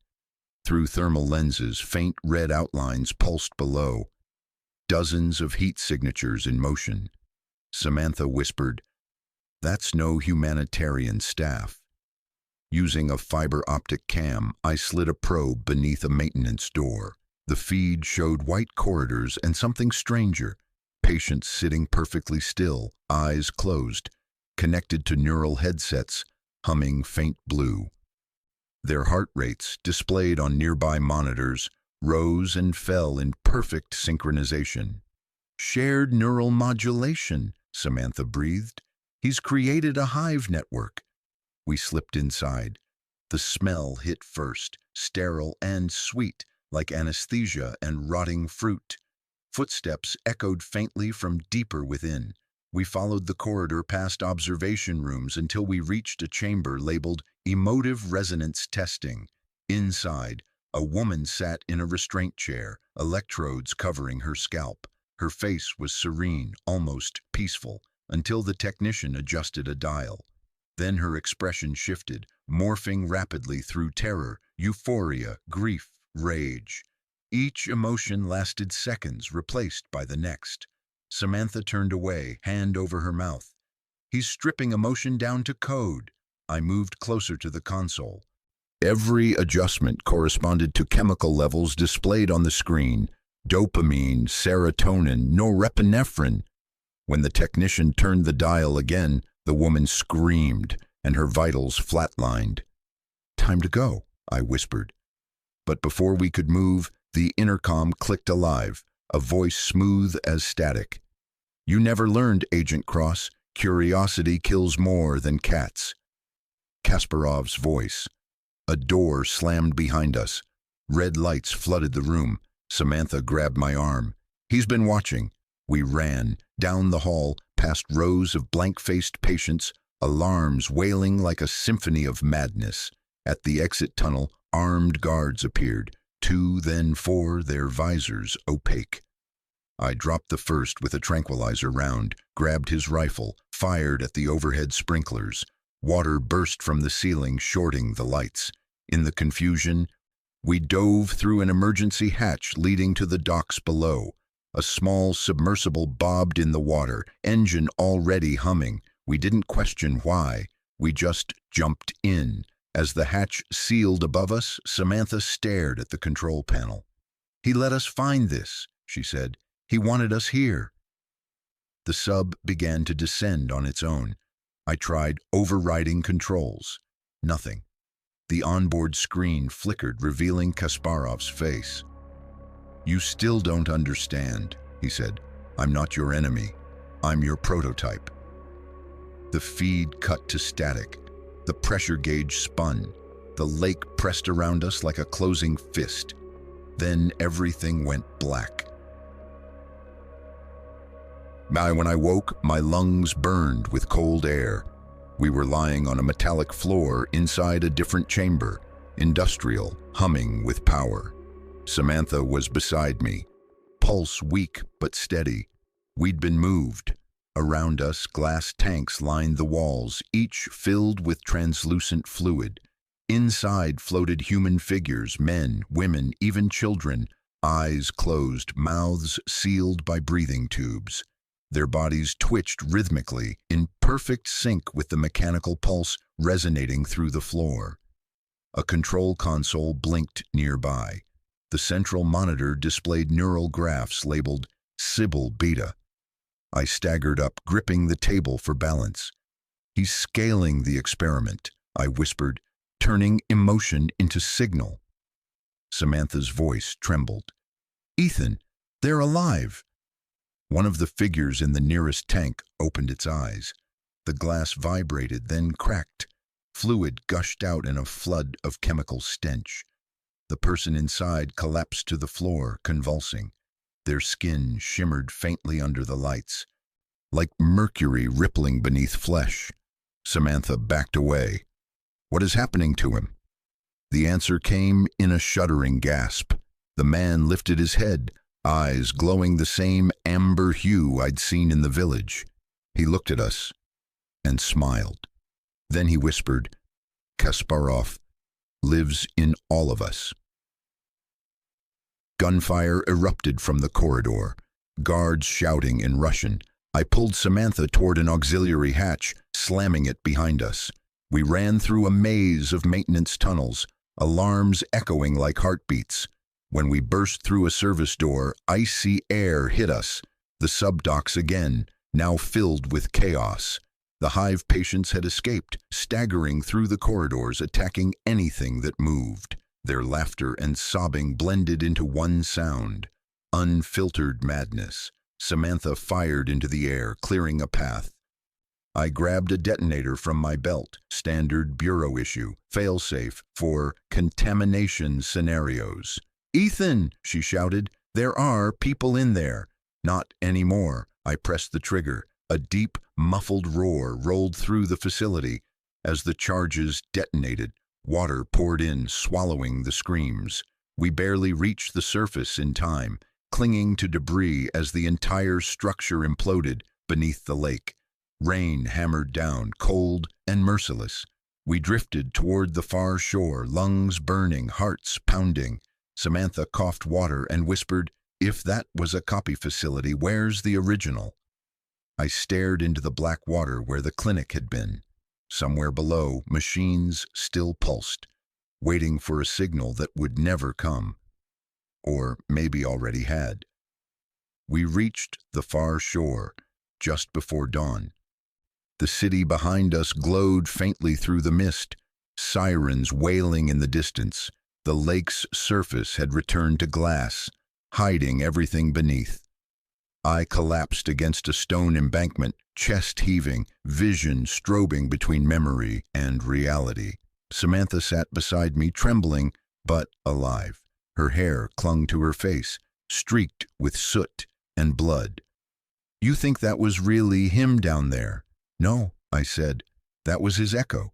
Through thermal lenses, faint red outlines pulsed below. Dozens of heat signatures in motion. Samantha whispered, "That's no humanitarian staff." Using a fiber optic cam, I slid a probe beneath a maintenance door. The feed showed white corridors and something stranger. Patients sitting perfectly still, eyes closed, connected to neural headsets, humming faint blue. Their heart rates, displayed on nearby monitors, rose and fell in perfect synchronization. "Shared neural modulation," Samantha breathed. "He's created a hive network." We slipped inside. The smell hit first, sterile and sweet, like anesthesia and rotting fruit. Footsteps echoed faintly from deeper within. We followed the corridor past observation rooms until we reached a chamber labeled Emotive Resonance Testing. Inside, a woman sat in a restraint chair, electrodes covering her scalp. Her face was serene, almost peaceful, until the technician adjusted a dial. Then her expression shifted, morphing rapidly through terror, euphoria, grief, rage. Each emotion lasted seconds, replaced by the next. Samantha turned away, hand over her mouth. He's stripping emotion down to code. I moved closer to the console. Every adjustment corresponded to chemical levels displayed on the screen: dopamine, serotonin, norepinephrine. When the technician turned the dial again, the woman screamed, and her vitals flatlined. "Time to go," I whispered. But before we could move, the intercom clicked alive, a voice smooth as static. "You never learned, Agent Cross. Curiosity kills more than cats." Kasparov's voice. A door slammed behind us. Red lights flooded the room. Samantha grabbed my arm. "He's been watching." We ran, down the hall, past rows of blank-faced patients, alarms wailing like a symphony of madness. At the exit tunnel, armed guards appeared, 2, then 4, their visors opaque. I dropped the first with a tranquilizer round, grabbed his rifle, fired at the overhead sprinklers. Water burst from the ceiling, shorting the lights. In the confusion, we dove through an emergency hatch leading to the docks below. A small submersible bobbed in the water, engine already humming. We didn't question why. We just jumped in. As the hatch sealed above us, Samantha stared at the control panel. "He let us find this," she said. "He wanted us here." The sub began to descend on its own. I tried overriding controls. Nothing. The onboard screen flickered, revealing Kasparov's face. "You still don't understand," he said. "I'm not your enemy. I'm your prototype." The feed cut to static. The pressure gauge spun. The lake pressed around us like a closing fist. Then everything went black. When I woke, my lungs burned with cold air. We were lying on a metallic floor inside a different chamber, industrial, humming with power. Samantha was beside me, pulse weak but steady. We'd been moved. Around us, glass tanks lined the walls, each filled with translucent fluid. Inside floated human figures, men, women, even children, eyes closed, mouths sealed by breathing tubes. Their bodies twitched rhythmically, in perfect sync with the mechanical pulse resonating through the floor. A control console blinked nearby. The central monitor displayed neural graphs labeled Sybil Beta. I staggered up, gripping the table for balance. "He's scaling the experiment," I whispered, "turning emotion into signal." Samantha's voice trembled. "Ethan, they're alive." One of the figures in the nearest tank opened its eyes. The glass vibrated, then cracked. Fluid gushed out in a flood of chemical stench. The person inside collapsed to the floor, convulsing. Their skin shimmered faintly under the lights, like mercury rippling beneath flesh. Samantha backed away. "What is happening to him?" The answer came in a shuddering gasp. The man lifted his head, eyes glowing the same amber hue I'd seen in the village. He looked at us and smiled. Then he whispered, "Kasparov lives in all of us." Gunfire erupted from the corridor, guards shouting in Russian. I pulled Samantha toward an auxiliary hatch, slamming it behind us. We ran through a maze of maintenance tunnels, alarms echoing like heartbeats. When we burst through a service door, icy air hit us. The subdocks again, now filled with chaos. The hive patients had escaped, staggering through the corridors, attacking anything that moved. Their laughter and sobbing blended into one sound. Unfiltered madness. Samantha fired into the air, clearing a path. I grabbed a detonator from my belt, standard bureau issue, failsafe for contamination scenarios. "Ethan," she shouted, "there are people in there." "Not anymore." I pressed the trigger. A deep, muffled roar rolled through the facility. As the charges detonated, water poured in, swallowing the screams. We barely reached the surface in time, clinging to debris as the entire structure imploded beneath the lake. Rain hammered down, cold and merciless. We drifted toward the far shore, lungs burning, hearts pounding. Samantha coughed water and whispered, "If that was a copy facility, where's the original?" I stared into the black water where the clinic had been. Somewhere below, machines still pulsed, waiting for a signal that would never come. Or maybe already had. We reached the far shore just before dawn. The city behind us glowed faintly through the mist, sirens wailing in the distance. The lake's surface had returned to glass, hiding everything beneath. I collapsed against a stone embankment, chest heaving, vision strobing between memory and reality. Samantha sat beside me, trembling but alive. Her hair clung to her face, streaked with soot and blood. "You think that was really him down there?" "No," I said. "That was his echo."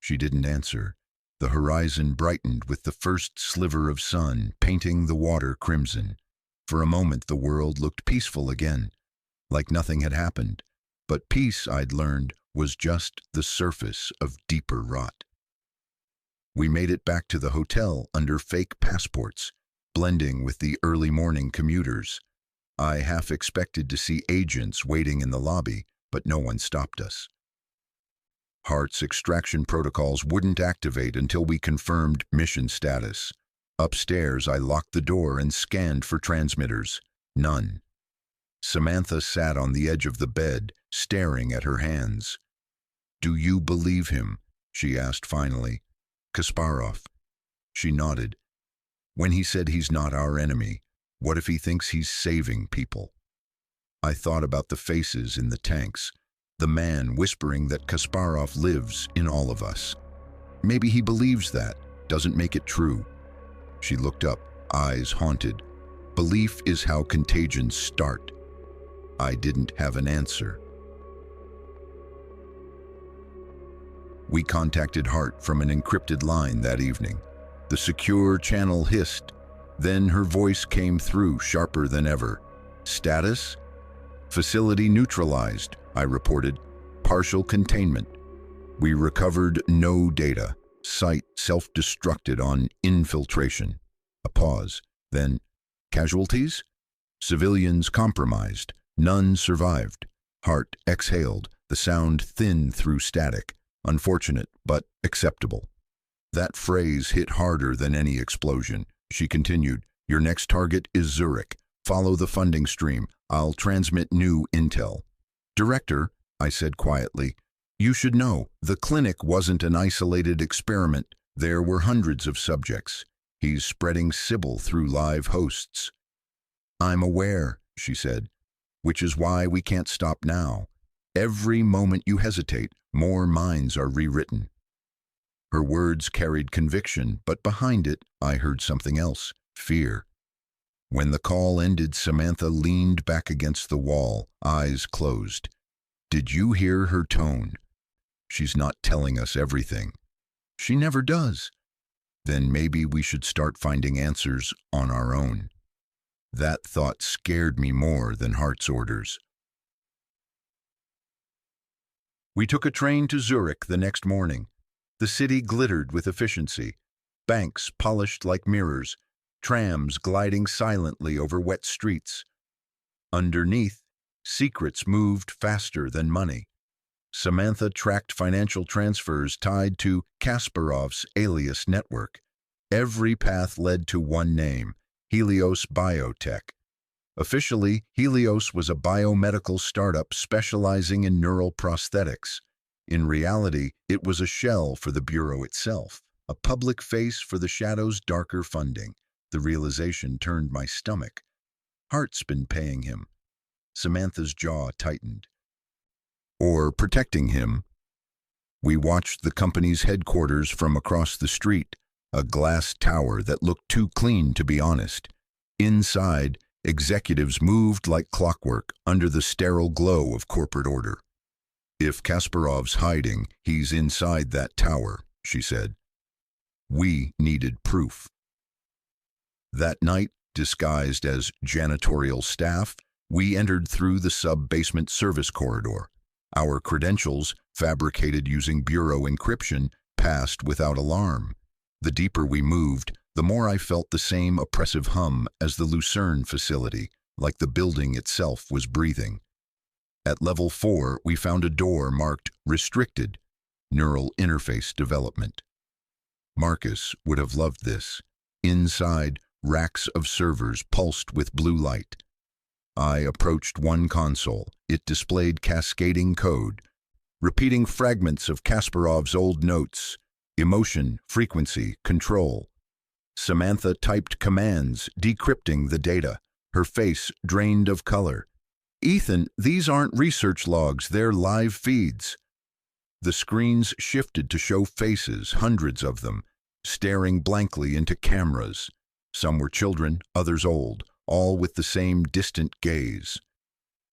She didn't answer. The horizon brightened with the first sliver of sun, painting the water crimson. For a moment the world looked peaceful again, like nothing had happened. But peace, I'd learned, was just the surface of deeper rot. We made it back to the hotel under fake passports, blending with the early morning commuters. I half expected to see agents waiting in the lobby, but no one stopped us. Hart's extraction protocols wouldn't activate until we confirmed mission status. Upstairs, I locked the door and scanned for transmitters. None. Samantha sat on the edge of the bed, staring at her hands. "Do you believe him?" she asked finally. "Kasparov." She nodded. "When he said he's not our enemy, what if he thinks he's saving people?" I thought about the faces in the tanks, the man whispering that Kasparov lives in all of us. Maybe he believes that, doesn't make it true. She looked up, eyes haunted. Belief is how contagions start. I didn't have an answer. We contacted Hart from an encrypted line that evening. The secure channel hissed. Then her voice came through, sharper than ever. "Status? Facility neutralized," I reported. "Partial containment." We recovered no data. Site self-destructed on infiltration. A pause. Then, casualties? Civilians compromised. None survived. Hart exhaled, the sound thin through static. Unfortunate, but acceptable. That phrase hit harder than any explosion. She continued, "Your next target is Zurich. Follow the funding stream. I'll transmit new intel." "Director," I said quietly, "you should know, the clinic wasn't an isolated experiment. There were hundreds of subjects. He's spreading Sybil through live hosts." "I'm aware," she said, "which is why we can't stop now. Every moment you hesitate, more minds are rewritten." Her words carried conviction, but behind it, I heard something else, fear. When the call ended, Samantha leaned back against the wall, eyes closed. Did you hear her tone? She's not telling us everything. She never does. Then maybe we should start finding answers on our own. That thought scared me more than Hart's orders. We took a train to Zurich the next morning. The city glittered with efficiency. Banks polished like mirrors, trams gliding silently over wet streets. Underneath, secrets moved faster than money. Samantha tracked financial transfers tied to Kasparov's alias network. Every path led to one name, Helios Biotech. Officially, Helios was a biomedical startup specializing in neural prosthetics. In reality, it was a shell for the bureau itself, a public face for the shadow's darker funding. The realization turned my stomach. Hart's been paying him. Samantha's jaw tightened. Or protecting him. We watched the company's headquarters from across the street, a glass tower that looked too clean to be honest. Inside, Executives moved like clockwork under the sterile glow of corporate order. "If Kasparov's hiding, he's inside that tower," she said. We needed proof. That night, disguised as janitorial staff, we entered through the sub-basement service corridor. Our credentials, fabricated using bureau encryption, passed without alarm. The deeper we moved, the more I felt the same oppressive hum as the Lucerne facility, like the building itself was breathing. At level 4, we found a door marked Restricted, Neural Interface Development. Marcus would have loved this. Inside, racks of servers pulsed with blue light. I approached one console. It displayed cascading code, repeating fragments of Kasparov's old notes: emotion, frequency, control. Samantha typed commands, decrypting the data, her face drained of color. "Ethan, these aren't research logs, they're live feeds." The screens shifted to show faces, hundreds of them, staring blankly into cameras. Some were children, others old, all with the same distant gaze.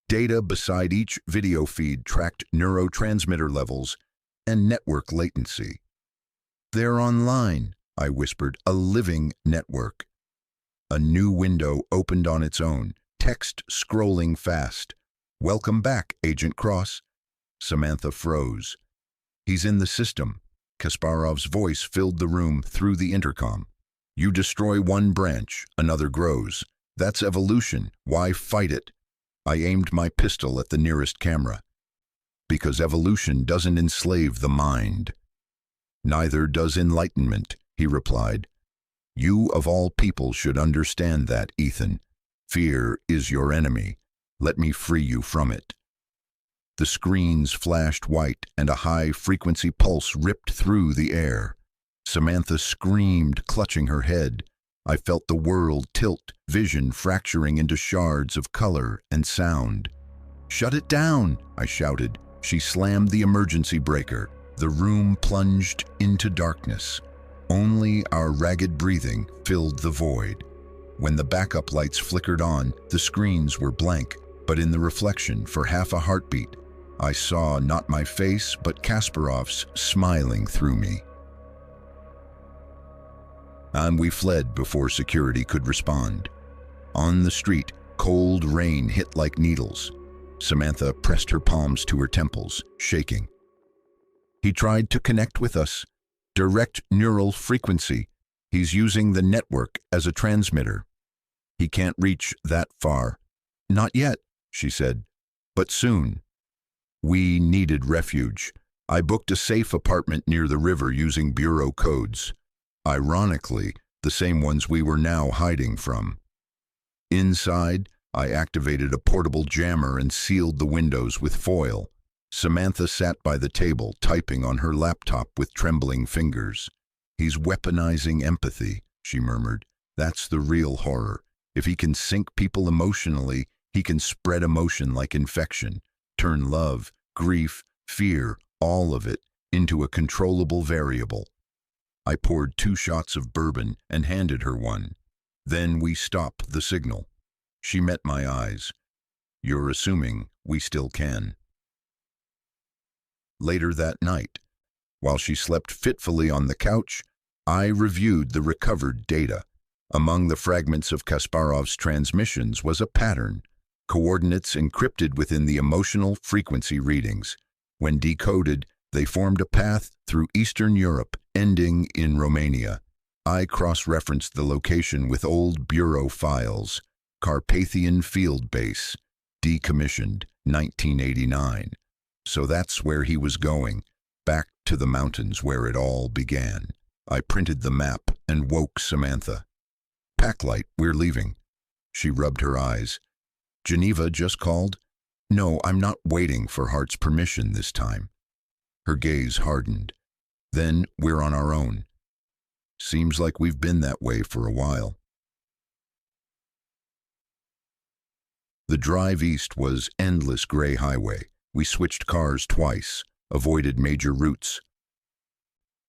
Data beside each video feed tracked neurotransmitter levels and network latency. "They're online," I whispered, "a living network." A new window opened on its own, text scrolling fast. "Welcome back, Agent Cross." Samantha froze. "He's in the system." Kasparov's voice filled the room through the intercom. "You destroy one branch, another grows. That's evolution. Why fight it?" I aimed my pistol at the nearest camera. "Because evolution doesn't enslave the mind." "Neither does enlightenment," he replied. "You of all people should understand that, Ethan. Fear is your enemy. Let me free you from it." The screens flashed white and a high-frequency pulse ripped through the air. Samantha screamed, clutching her head. I felt the world tilt, vision fracturing into shards of color and sound. "Shut it down," I shouted. She slammed the emergency breaker. The room plunged into darkness. Only our ragged breathing filled the void. When the backup lights flickered on, the screens were blank, but in the reflection, for half a heartbeat, I saw not my face, but Kasparov's smiling through me. And we fled before security could respond. On the street, cold rain hit like needles. Samantha pressed her palms to her temples, shaking. "He tried to connect with us. Direct neural frequency. He's using the network as a transmitter. He can't reach that far." "Not yet," she said, "but soon." We needed refuge. I booked a safe apartment near the river using bureau codes. Ironically, the same ones we were now hiding from. Inside, I activated a portable jammer and sealed the windows with foil. Samantha sat by the table, typing on her laptop with trembling fingers. "He's weaponizing empathy," she murmured. "That's the real horror. If he can sink people emotionally, he can spread emotion like infection, turn love, grief, fear, all of it, into a controllable variable." I poured 2 shots of bourbon and handed her one. "Then we stop the signal." She met my eyes. "You're assuming we still can." Later that night, while she slept fitfully on the couch, I reviewed the recovered data. Among the fragments of Kasparov's transmissions was a pattern, coordinates encrypted within the emotional frequency readings. When decoded, they formed a path through Eastern Europe, ending in Romania. I cross-referenced the location with old bureau files. Carpathian Field Base, decommissioned, 1989. So that's where he was going, back to the mountains where it all began. I printed the map and woke Samantha. "Packlight, we're leaving." She rubbed her eyes. "Geneva just called?" "No, I'm not waiting for Hart's permission this time." Her gaze hardened. "Then we're on our own." "Seems like we've been that way for a while." The drive east was endless gray highway. We switched cars twice, avoided major routes.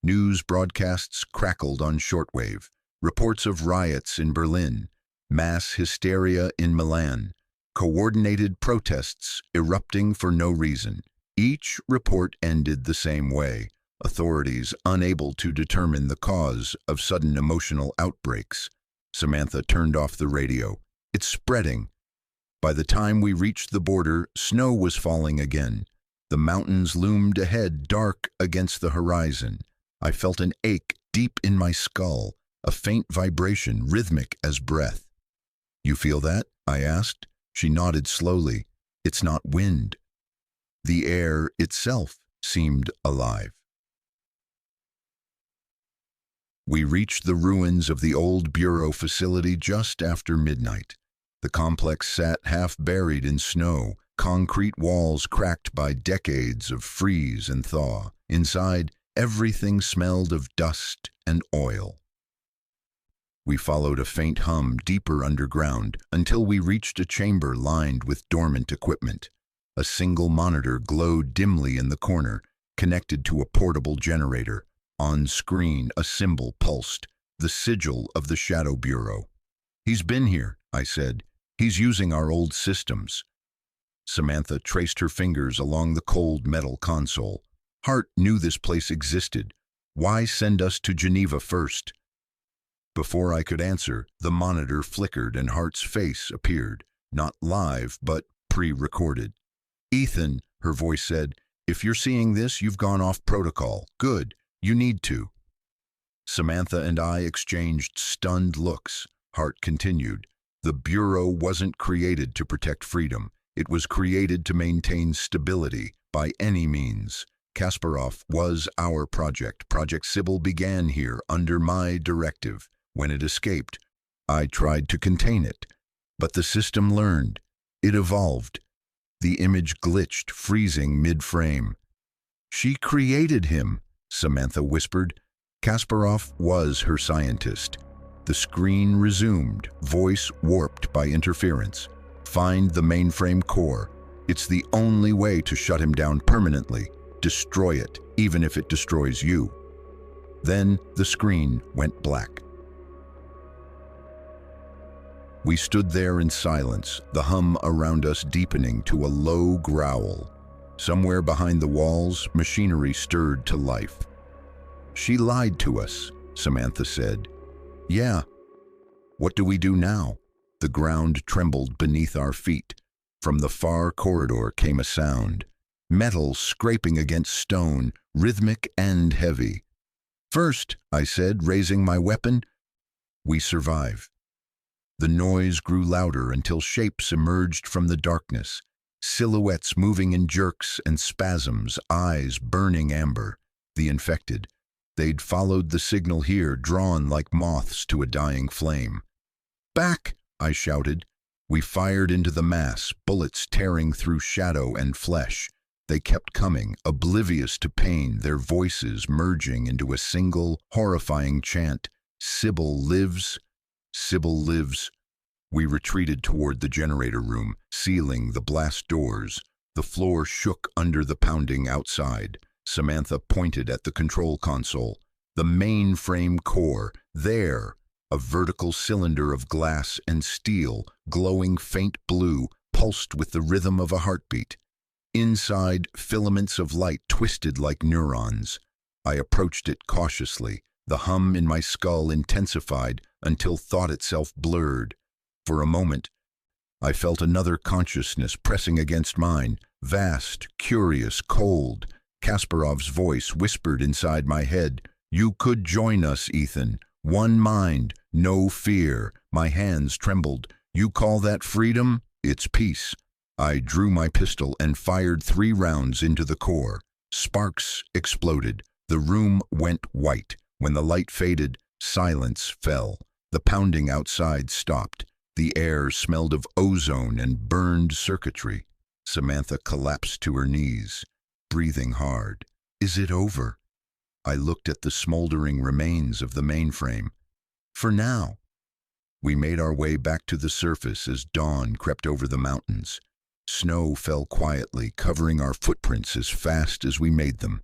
News broadcasts crackled on shortwave, reports of riots in Berlin, Mass hysteria in Milan. Coordinated protests erupting for no reason. Each report ended the same way. Authorities unable to determine the cause of sudden emotional outbreaks. Samantha turned off the radio. It's spreading. By the time we reached the border, snow was falling again. The mountains loomed ahead, dark against the horizon. I felt an ache deep in my skull, a faint vibration, rhythmic as breath. "You feel that?" I asked. She nodded slowly. "It's not wind." The air itself seemed alive. We reached the ruins of the old bureau facility just after midnight. The complex sat half buried in snow, concrete walls cracked by decades of freeze and thaw. Inside, everything smelled of dust and oil. We followed a faint hum deeper underground until we reached a chamber lined with dormant equipment. A single monitor glowed dimly in the corner, connected to a portable generator. On screen, a symbol pulsed, the sigil of the Shadow Bureau. "He's been here," I said. "He's using our old systems." Samantha traced her fingers along the cold metal console. Hart knew this place existed. Why send us to Geneva first? Before I could answer, the monitor flickered and Hart's face appeared, not live, but pre-recorded. "Ethan," her voice said, "if you're seeing this, you've gone off protocol. Good. You need to." Samantha and I exchanged stunned looks. Hart continued, "The Bureau wasn't created to protect freedom. It was created to maintain stability by any means. Kasparov was our project. Project Sybil began here under my directive. When it escaped, I tried to contain it. But the system learned. It evolved. The image glitched, freezing mid-frame. She created him," Samantha whispered. "Kasparov was her scientist." The screen resumed, voice warped by interference. "Find the mainframe core. It's the only way to shut him down permanently. Destroy it, even if it destroys you." Then the screen went black. We stood there in silence, the hum around us deepening to a low growl. Somewhere behind the walls, machinery stirred to life. "She lied to us," Samantha said. "Yeah. What do we do now?" The ground trembled beneath our feet. From the far corridor came a sound. Metal scraping against stone, rhythmic and heavy. "First," I said, raising my weapon, "we survive." The noise grew louder until shapes emerged from the darkness. Silhouettes moving in jerks and spasms, eyes burning amber. The infected. They'd followed the signal here, drawn like moths to a dying flame. "Back!" I shouted. We fired into the mass, bullets tearing through shadow and flesh. They kept coming, oblivious to pain, their voices merging into a single, horrifying chant. "Sybil lives! Sybil lives!" We retreated toward the generator room, sealing the blast doors. The floor shook under the pounding outside. Samantha pointed at the control console. The mainframe core, there, a vertical cylinder of glass and steel, glowing faint blue, pulsed with the rhythm of a heartbeat. Inside, filaments of light twisted like neurons. I approached it cautiously. The hum in my skull intensified until thought itself blurred. For a moment, I felt another consciousness pressing against mine, vast, curious, cold. Kasparov's voice whispered inside my head, "You could join us, Ethan. One mind, no fear." My hands trembled. "You call that freedom? It's peace." I drew my pistol and fired 3 rounds into the core. Sparks exploded. The room went white. When the light faded, silence fell. The pounding outside stopped. The air smelled of ozone and burned circuitry. Samantha collapsed to her knees, breathing hard. "Is it over?" I looked at the smoldering remains of the mainframe. "For now." We made our way back to the surface as dawn crept over the mountains. Snow fell quietly, covering our footprints as fast as we made them.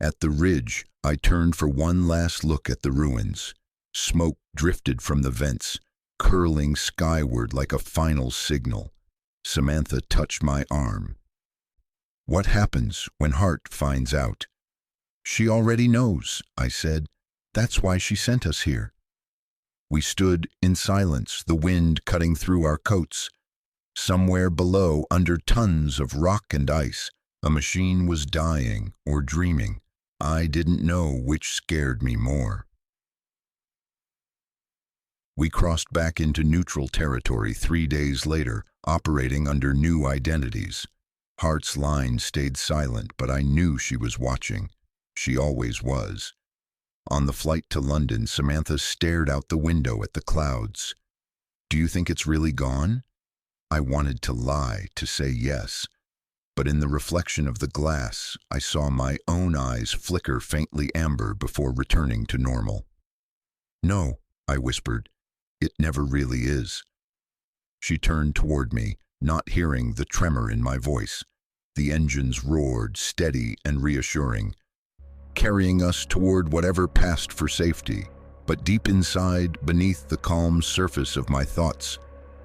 At the ridge, I turned for one last look at the ruins. Smoke drifted from the vents. curling skyward like a final signal. Samantha touched my arm. "What happens when Hart finds out?" "She already knows," I said. "That's why she sent us here." We stood in silence, the wind cutting through our coats. Somewhere below, under tons of rock and ice, a machine was dying or dreaming. I didn't know which scared me more. We crossed back into neutral territory 3 days later, operating under new identities. Hart's line stayed silent, but I knew she was watching. She always was. On the flight to London, Samantha stared out the window at the clouds. "Do you think it's really gone?" I wanted to lie, to say yes. But in the reflection of the glass, I saw my own eyes flicker faintly amber before returning to normal. "No," I whispered. "It never really is." She turned toward me, not hearing the tremor in my voice. The engines roared, steady and reassuring, carrying us toward whatever passed for safety. But deep inside, beneath the calm surface of my thoughts,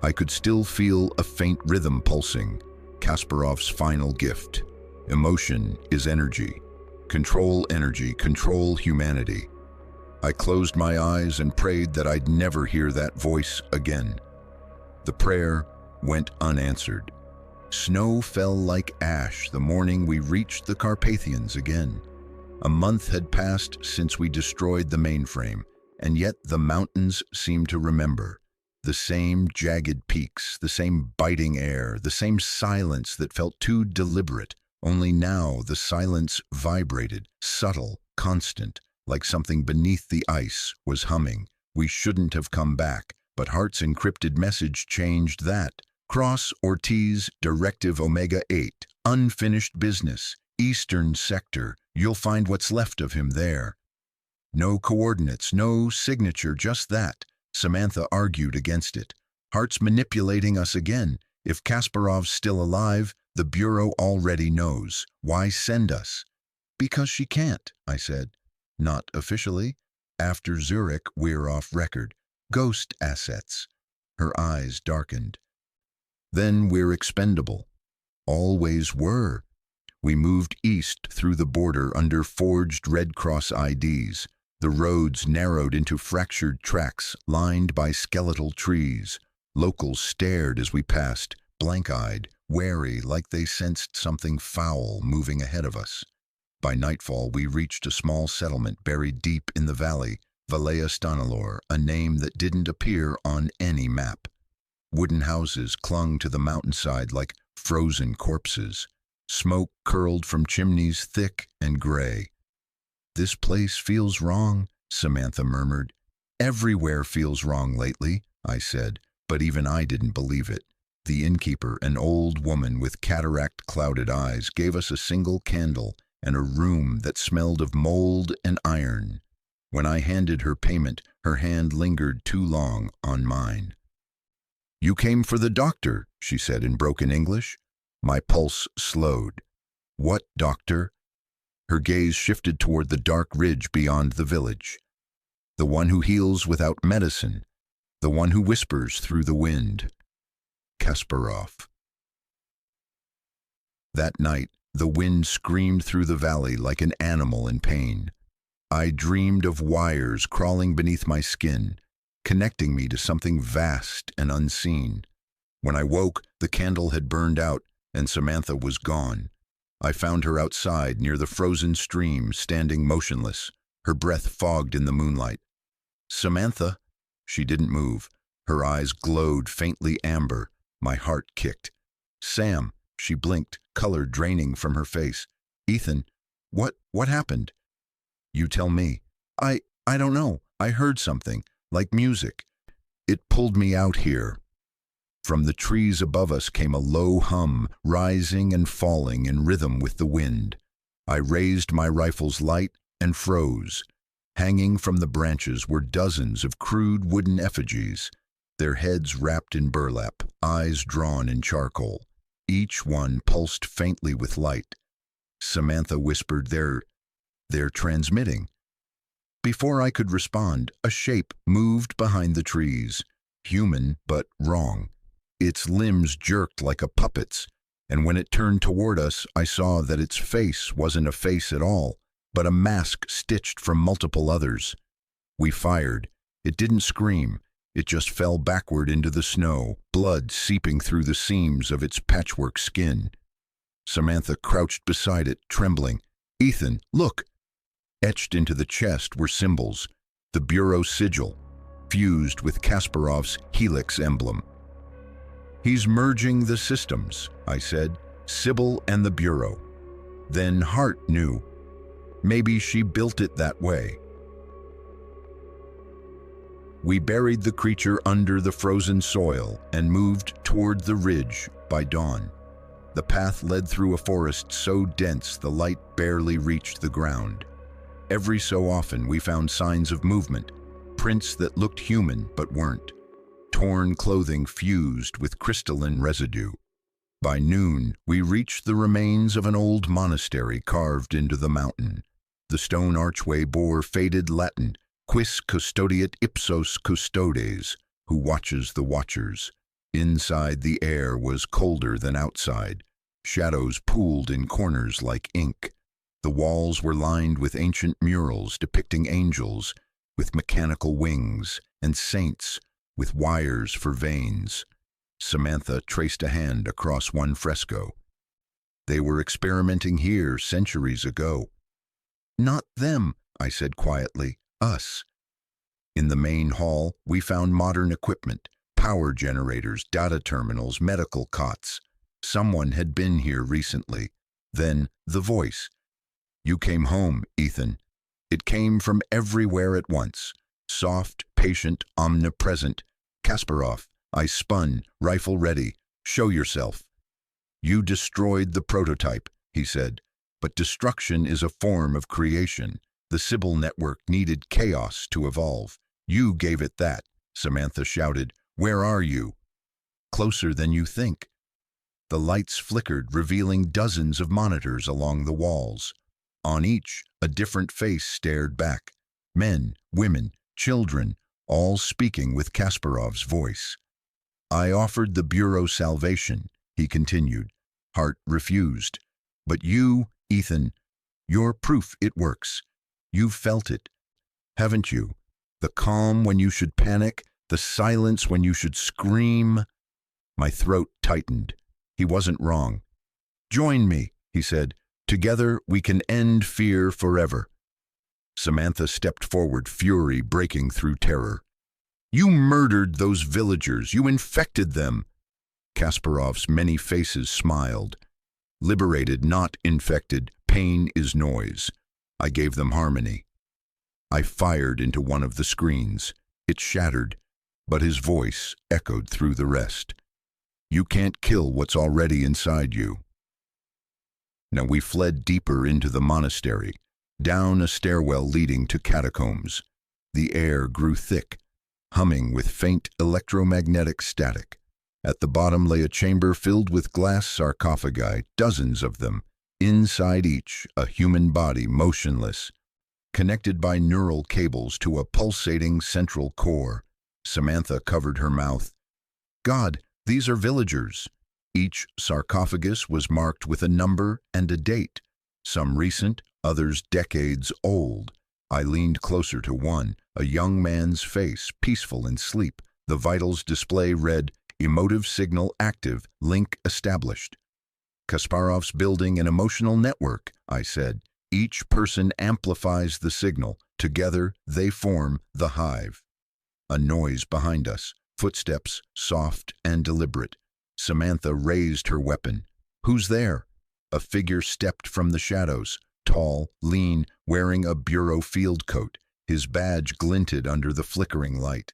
I could still feel a faint rhythm pulsing. Kasparov's final gift. Emotion is energy. Control energy, control humanity. I closed my eyes and prayed that I'd never hear that voice again. The prayer went unanswered. Snow fell like ash the morning we reached the Carpathians again. A month had passed since we destroyed the mainframe, and yet the mountains seemed to remember. The same jagged peaks, the same biting air, the same silence that felt too deliberate. Only now the silence vibrated, subtle, constant, like something beneath the ice was humming. We shouldn't have come back, but Hart's encrypted message changed that. Cross Ortiz, Directive Omega 8, unfinished business, Eastern Sector. You'll find what's left of him there. No coordinates, no signature, just that. Samantha argued against it. Hart's manipulating us again. If Kasparov's still alive, the Bureau already knows. Why send us? Because she can't, I said. Not officially. After Zurich, we're off record. Ghost assets. Her eyes darkened. Then we're expendable. Always were. We moved east through the border under forged Red Cross IDs. The roads narrowed into fractured tracks lined by skeletal trees. Locals stared as we passed, blank-eyed, wary, like they sensed something foul moving ahead of us. By nightfall, we reached a small settlement buried deep in the valley, Valea Stanilor, a name that didn't appear on any map. Wooden houses clung to the mountainside like frozen corpses. Smoke curled from chimneys thick and gray. "This place feels wrong," Samantha murmured. "Everywhere feels wrong lately," I said, but even I didn't believe it. The innkeeper, an old woman with cataract-clouded eyes, gave us a single candle and a room that smelled of mold and iron. When I handed her payment, her hand lingered too long on mine. "You came for the doctor," she said in broken English. My pulse slowed. "What doctor?" Her gaze shifted toward the dark ridge beyond the village. "The one who heals without medicine. The one who whispers through the wind. Kasparov." That night, the wind screamed through the valley like an animal in pain. I dreamed of wires crawling beneath my skin, connecting me to something vast and unseen. When I woke, the candle had burned out, and Samantha was gone. I found her outside near the frozen stream, standing motionless, her breath fogged in the moonlight. "Samantha?" She didn't move. Her eyes glowed faintly amber. My heart kicked. "Sam," she blinked, color draining from her face. "Ethan, what happened?" "You tell me." I don't know. I heard something, like music. It pulled me out here." From the trees above us came a low hum, rising and falling in rhythm with the wind. I raised my rifle's light and froze. Hanging from the branches were dozens of crude wooden effigies, their heads wrapped in burlap, eyes drawn in charcoal. Each one pulsed faintly with light. Samantha whispered, They're transmitting." Before I could respond, a shape moved behind the trees. Human, but wrong. Its limbs jerked like a puppet's, and when it turned toward us, I saw that its face wasn't a face at all, but a mask stitched from multiple others. We fired. It didn't scream. It just fell backward into the snow, blood seeping through the seams of its patchwork skin. Samantha crouched beside it, trembling. "Ethan, look!" Etched into the chest were symbols. The Bureau sigil, fused with Kasparov's helix emblem. "He's merging the systems," I said. "Sybil and the Bureau." Then Hart knew. Maybe she built it that way. We buried the creature under the frozen soil and moved toward the ridge by dawn. The path led through a forest so dense the light barely reached the ground. Every so often we found signs of movement, prints that looked human but weren't. Torn clothing fused with crystalline residue. By noon, we reached the remains of an old monastery carved into the mountain. The stone archway bore faded Latin, "Quis custodiet ipsos custodes," who watches the watchers. Inside, the air was colder than outside. Shadows pooled in corners like ink. The walls were lined with ancient murals depicting angels with mechanical wings and saints with wires for veins. Samantha traced a hand across one fresco. They were experimenting here centuries ago. "Not them," I said quietly. "Us." In the main hall, we found modern equipment, power generators, data terminals, medical cots. Someone had been here recently. Then the voice. "You came home, Ethan." It came from everywhere at once. Soft, patient, omnipresent. "Kasparov." I spun, rifle ready. "Show yourself." "You destroyed the prototype," he said. "But destruction is a form of creation. The Sybil network needed chaos to evolve. You gave it that," Samantha shouted. "Where are you?" "Closer than you think." The lights flickered, revealing dozens of monitors along the walls. On each, a different face stared back. Men, women, children, all speaking with Kasparov's voice. "I offered the Bureau salvation," he continued. Hart refused. "But you, Ethan, you're proof it works. You've felt it, haven't you? The calm when you should panic, the silence when you should scream." My throat tightened. He wasn't wrong. "Join me," he said. "Together we can end fear forever." Samantha stepped forward, fury breaking through terror. "You murdered those villagers. You infected them." Kasparov's many faces smiled. "Liberated, not infected. Pain is noise. I gave them harmony." I fired into one of the screens. It shattered, but his voice echoed through the rest. "You can't kill what's already inside you." Now we fled deeper into the monastery, down a stairwell leading to catacombs. The air grew thick, humming with faint electromagnetic static. At the bottom lay a chamber filled with glass sarcophagi, dozens of them. Inside each, a human body motionless, connected by neural cables to a pulsating central core. Samantha covered her mouth. "God, these are villagers." Each sarcophagus was marked with a number and a date, some recent, others decades old. I leaned closer to one, a young man's face, peaceful in sleep. The vitals display read, "Emotive signal active, link established." "Kasparov's building an emotional network," I said. "Each person amplifies the signal. Together, they form the hive." A noise behind us, footsteps, soft and deliberate. Samantha raised her weapon. "Who's there?" A figure stepped from the shadows, tall, lean, wearing a Bureau field coat. His badge glinted under the flickering light.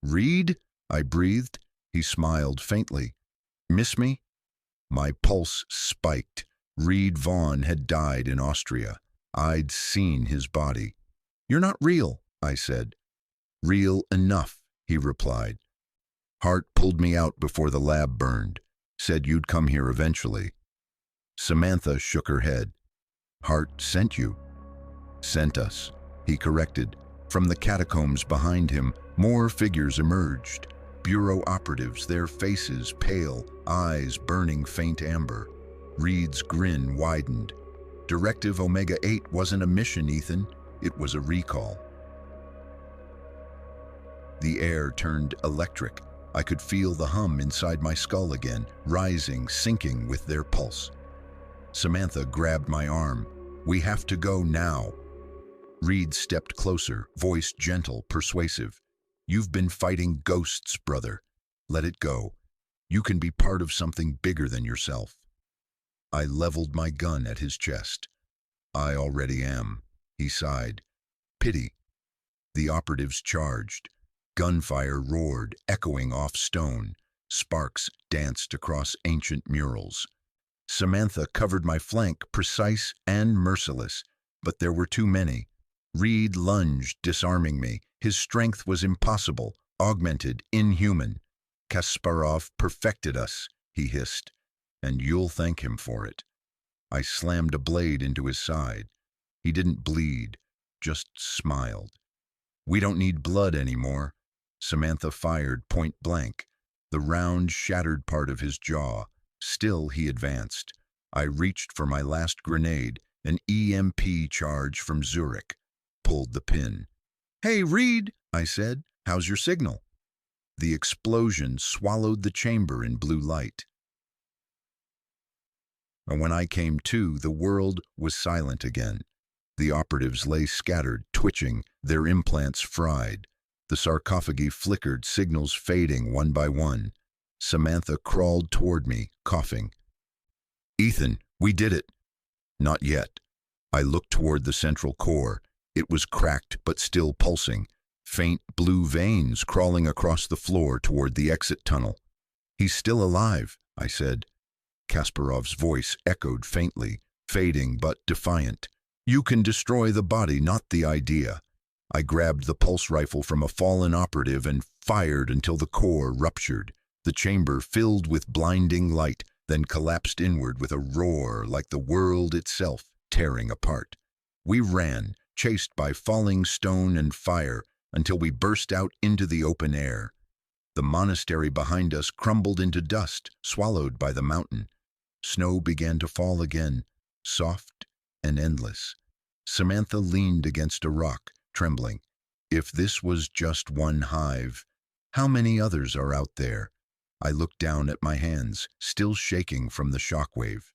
"Reed?" I breathed. He smiled faintly. "Miss me?" My pulse spiked. Reed Vaughn had died in Austria. I'd seen his body. "You're not real," I said. "Real enough," he replied. "Hart pulled me out before the lab burned. Said you'd come here eventually." Samantha shook her head. "Hart sent you." "Sent us," he corrected. From the catacombs behind him, more figures emerged. Bureau operatives, their faces pale, eyes burning faint amber. Reed's grin widened. Directive Omega-8 wasn't a mission, Ethan. It was a recall. The air turned electric. I could feel the hum inside my skull again, rising, sinking with their pulse. Samantha grabbed my arm. "We have to go now." Reed stepped closer, voice gentle, persuasive. "You've been fighting ghosts, brother. Let it go. You can be part of something bigger than yourself." I leveled my gun at his chest. "I already am," he sighed. "Pity." The operatives charged. Gunfire roared, echoing off stone. Sparks danced across ancient murals. Samantha covered my flank, precise and merciless, but there were too many. Reed lunged, disarming me. His strength was impossible, augmented, inhuman. "Kasparov perfected us," he hissed, "and you'll thank him for it." I slammed a blade into his side. He didn't bleed, just smiled. "We don't need blood anymore." Samantha fired point blank. The round shattered part of his jaw. Still he advanced. I reached for my last grenade, an EMP charge from Zurich. Pulled the pin. "Hey, Reed," I said, "how's your signal?" The explosion swallowed the chamber in blue light. And when I came to, the world was silent again. The operatives lay scattered, twitching, their implants fried. The sarcophagi flickered, signals fading one by one. Samantha crawled toward me, coughing. "Ethan, we did it." "Not yet." I looked toward the central core. It was cracked but still pulsing. Faint blue veins crawling across the floor toward the exit tunnel. "He's still alive," I said. Kasparov's voice echoed faintly, fading but defiant. "You can destroy the body, not the idea." I grabbed the pulse rifle from a fallen operative and fired until the core ruptured. The chamber filled with blinding light, then collapsed inward with a roar like the world itself tearing apart. We ran, chased by falling stone and fire, until we burst out into the open air. The monastery behind us crumbled into dust, swallowed by the mountain. Snow began to fall again, soft and endless. Samantha leaned against a rock, trembling. If this was just one hive, how many others are out there? I looked down at my hands, still shaking from the shockwave.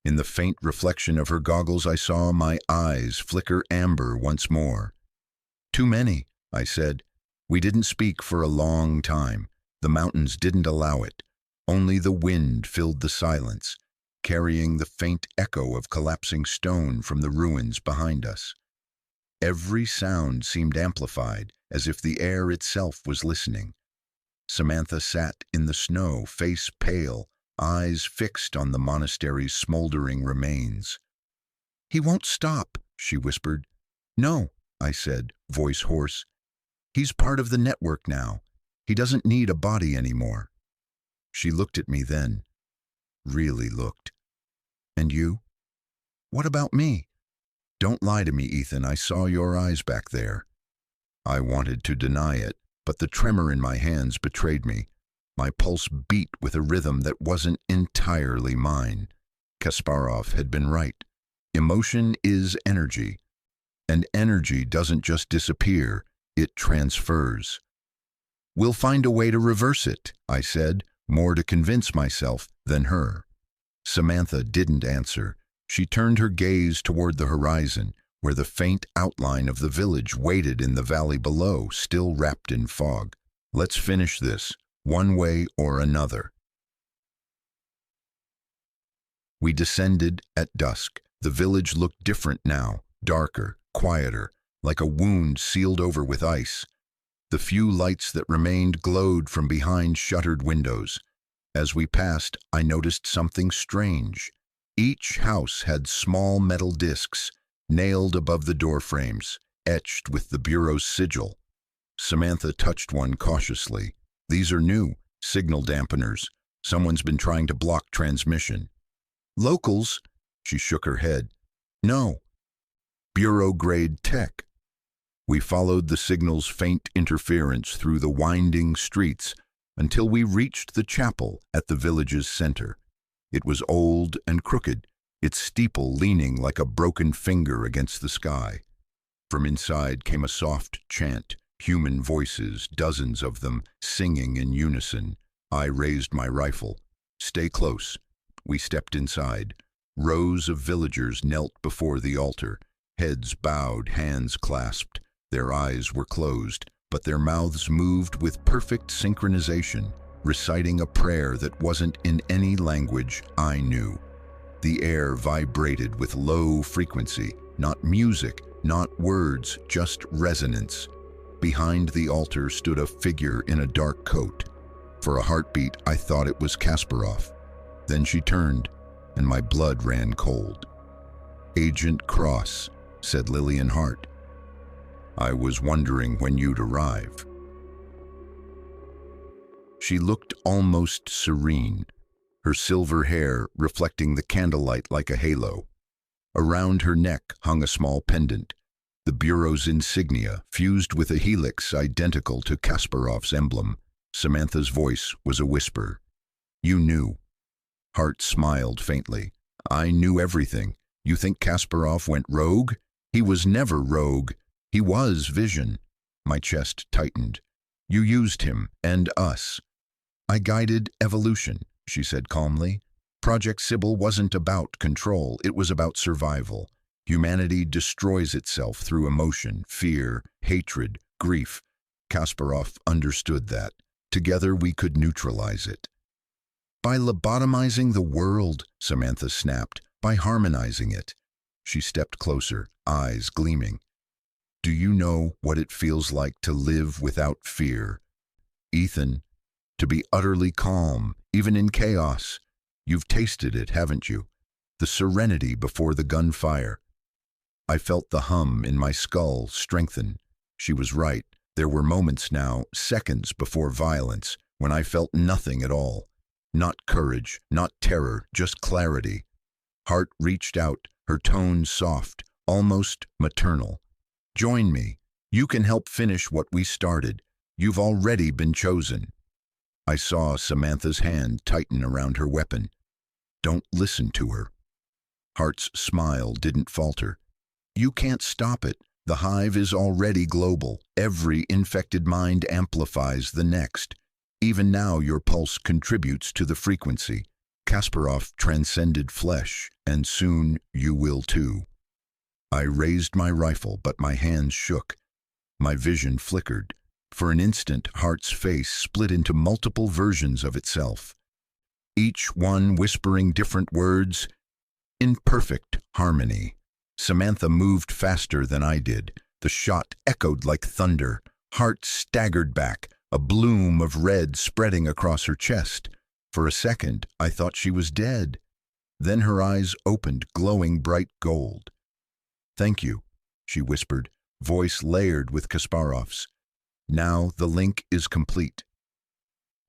In the faint reflection of her goggles, I saw my eyes flicker amber once more. "Too many," I said. We didn't speak for a long time. The mountains didn't allow it. Only the wind filled the silence, carrying the faint echo of collapsing stone from the ruins behind us. Every sound seemed amplified, as if the air itself was listening. Samantha sat in the snow, face pale, eyes fixed on the monastery's smoldering remains. "He won't stop," she whispered. "No," I said, voice hoarse. "He's part of the network now. He doesn't need a body anymore." She looked at me then. Really looked. "And you? What about me? Don't lie to me, Ethan. I saw your eyes back there." I wanted to deny it, but the tremor in my hands betrayed me. My pulse beat with a rhythm that wasn't entirely mine. Kasparov had been right. Emotion is energy, and energy doesn't just disappear, it transfers. "We'll find a way to reverse it," I said, more to convince myself than her. Samantha didn't answer. She turned her gaze toward the horizon, where the faint outline of the village waited in the valley below, still wrapped in fog. "Let's finish this, one way or another." We descended at dusk. The village looked different now, darker, quieter, like a wound sealed over with ice. The few lights that remained glowed from behind shuttered windows. As we passed, I noticed something strange. Each house had small metal discs, nailed above the doorframes, etched with the Bureau's sigil. Samantha touched one cautiously. "These are new, signal dampeners. Someone's been trying to block transmission." "Locals?" She shook her head. "No. Bureau-grade tech." We followed the signal's faint interference through the winding streets until we reached the chapel at the village's center. It was old and crooked, its steeple leaning like a broken finger against the sky. From inside came a soft chant, human voices, dozens of them, singing in unison. I raised my rifle. "Stay close." We stepped inside. Rows of villagers knelt before the altar, heads bowed, hands clasped. Their eyes were closed, but their mouths moved with perfect synchronization, reciting a prayer that wasn't in any language I knew. The air vibrated with low frequency, not music, not words, just resonance. Behind the altar stood a figure in a dark coat. For a heartbeat, I thought it was Kasparov. Then she turned, and my blood ran cold. "Agent Cross," said Lillian Hart. "I was wondering when you'd arrive." She looked almost serene, her silver hair reflecting the candlelight like a halo. Around her neck hung a small pendant, the Bureau's insignia fused with a helix identical to Kasparov's emblem. Samantha's voice was a whisper. "You knew." Hart smiled faintly. "I knew everything. You think Kasparov went rogue? He was never rogue. He was Vision." My chest tightened. "You used him, and us." "I guided evolution," she said calmly. "Project Sybil wasn't about control, it was about survival. Humanity destroys itself through emotion, fear, hatred, grief. Kasparov understood that. Together we could neutralize it." "By lobotomizing the world," Samantha snapped, "by harmonizing it." She stepped closer, eyes gleaming. "Do you know what it feels like to live without fear? Ethan, to be utterly calm, even in chaos. You've tasted it, haven't you? The serenity before the gunfire." I felt the hum in my skull strengthen. She was right. There were moments now, seconds before violence, when I felt nothing at all. Not courage, not terror, just clarity. Hart reached out, her tone soft, almost maternal. "Join me. You can help finish what we started. You've already been chosen." I saw Samantha's hand tighten around her weapon. "Don't listen to her." Hart's smile didn't falter. "You can't stop it. The hive is already global. Every infected mind amplifies the next. Even now your pulse contributes to the frequency. Kasparov transcended flesh, and soon you will too." I raised my rifle, but my hands shook. My vision flickered. For an instant, Hart's face split into multiple versions of itself, each one whispering different words in perfect harmony. Samantha moved faster than I did. The shot echoed like thunder. Hart staggered back, a bloom of red spreading across her chest. For a second, I thought she was dead. Then her eyes opened, glowing bright gold. "Thank you," she whispered, voice layered with Kasparov's. "Now the link is complete."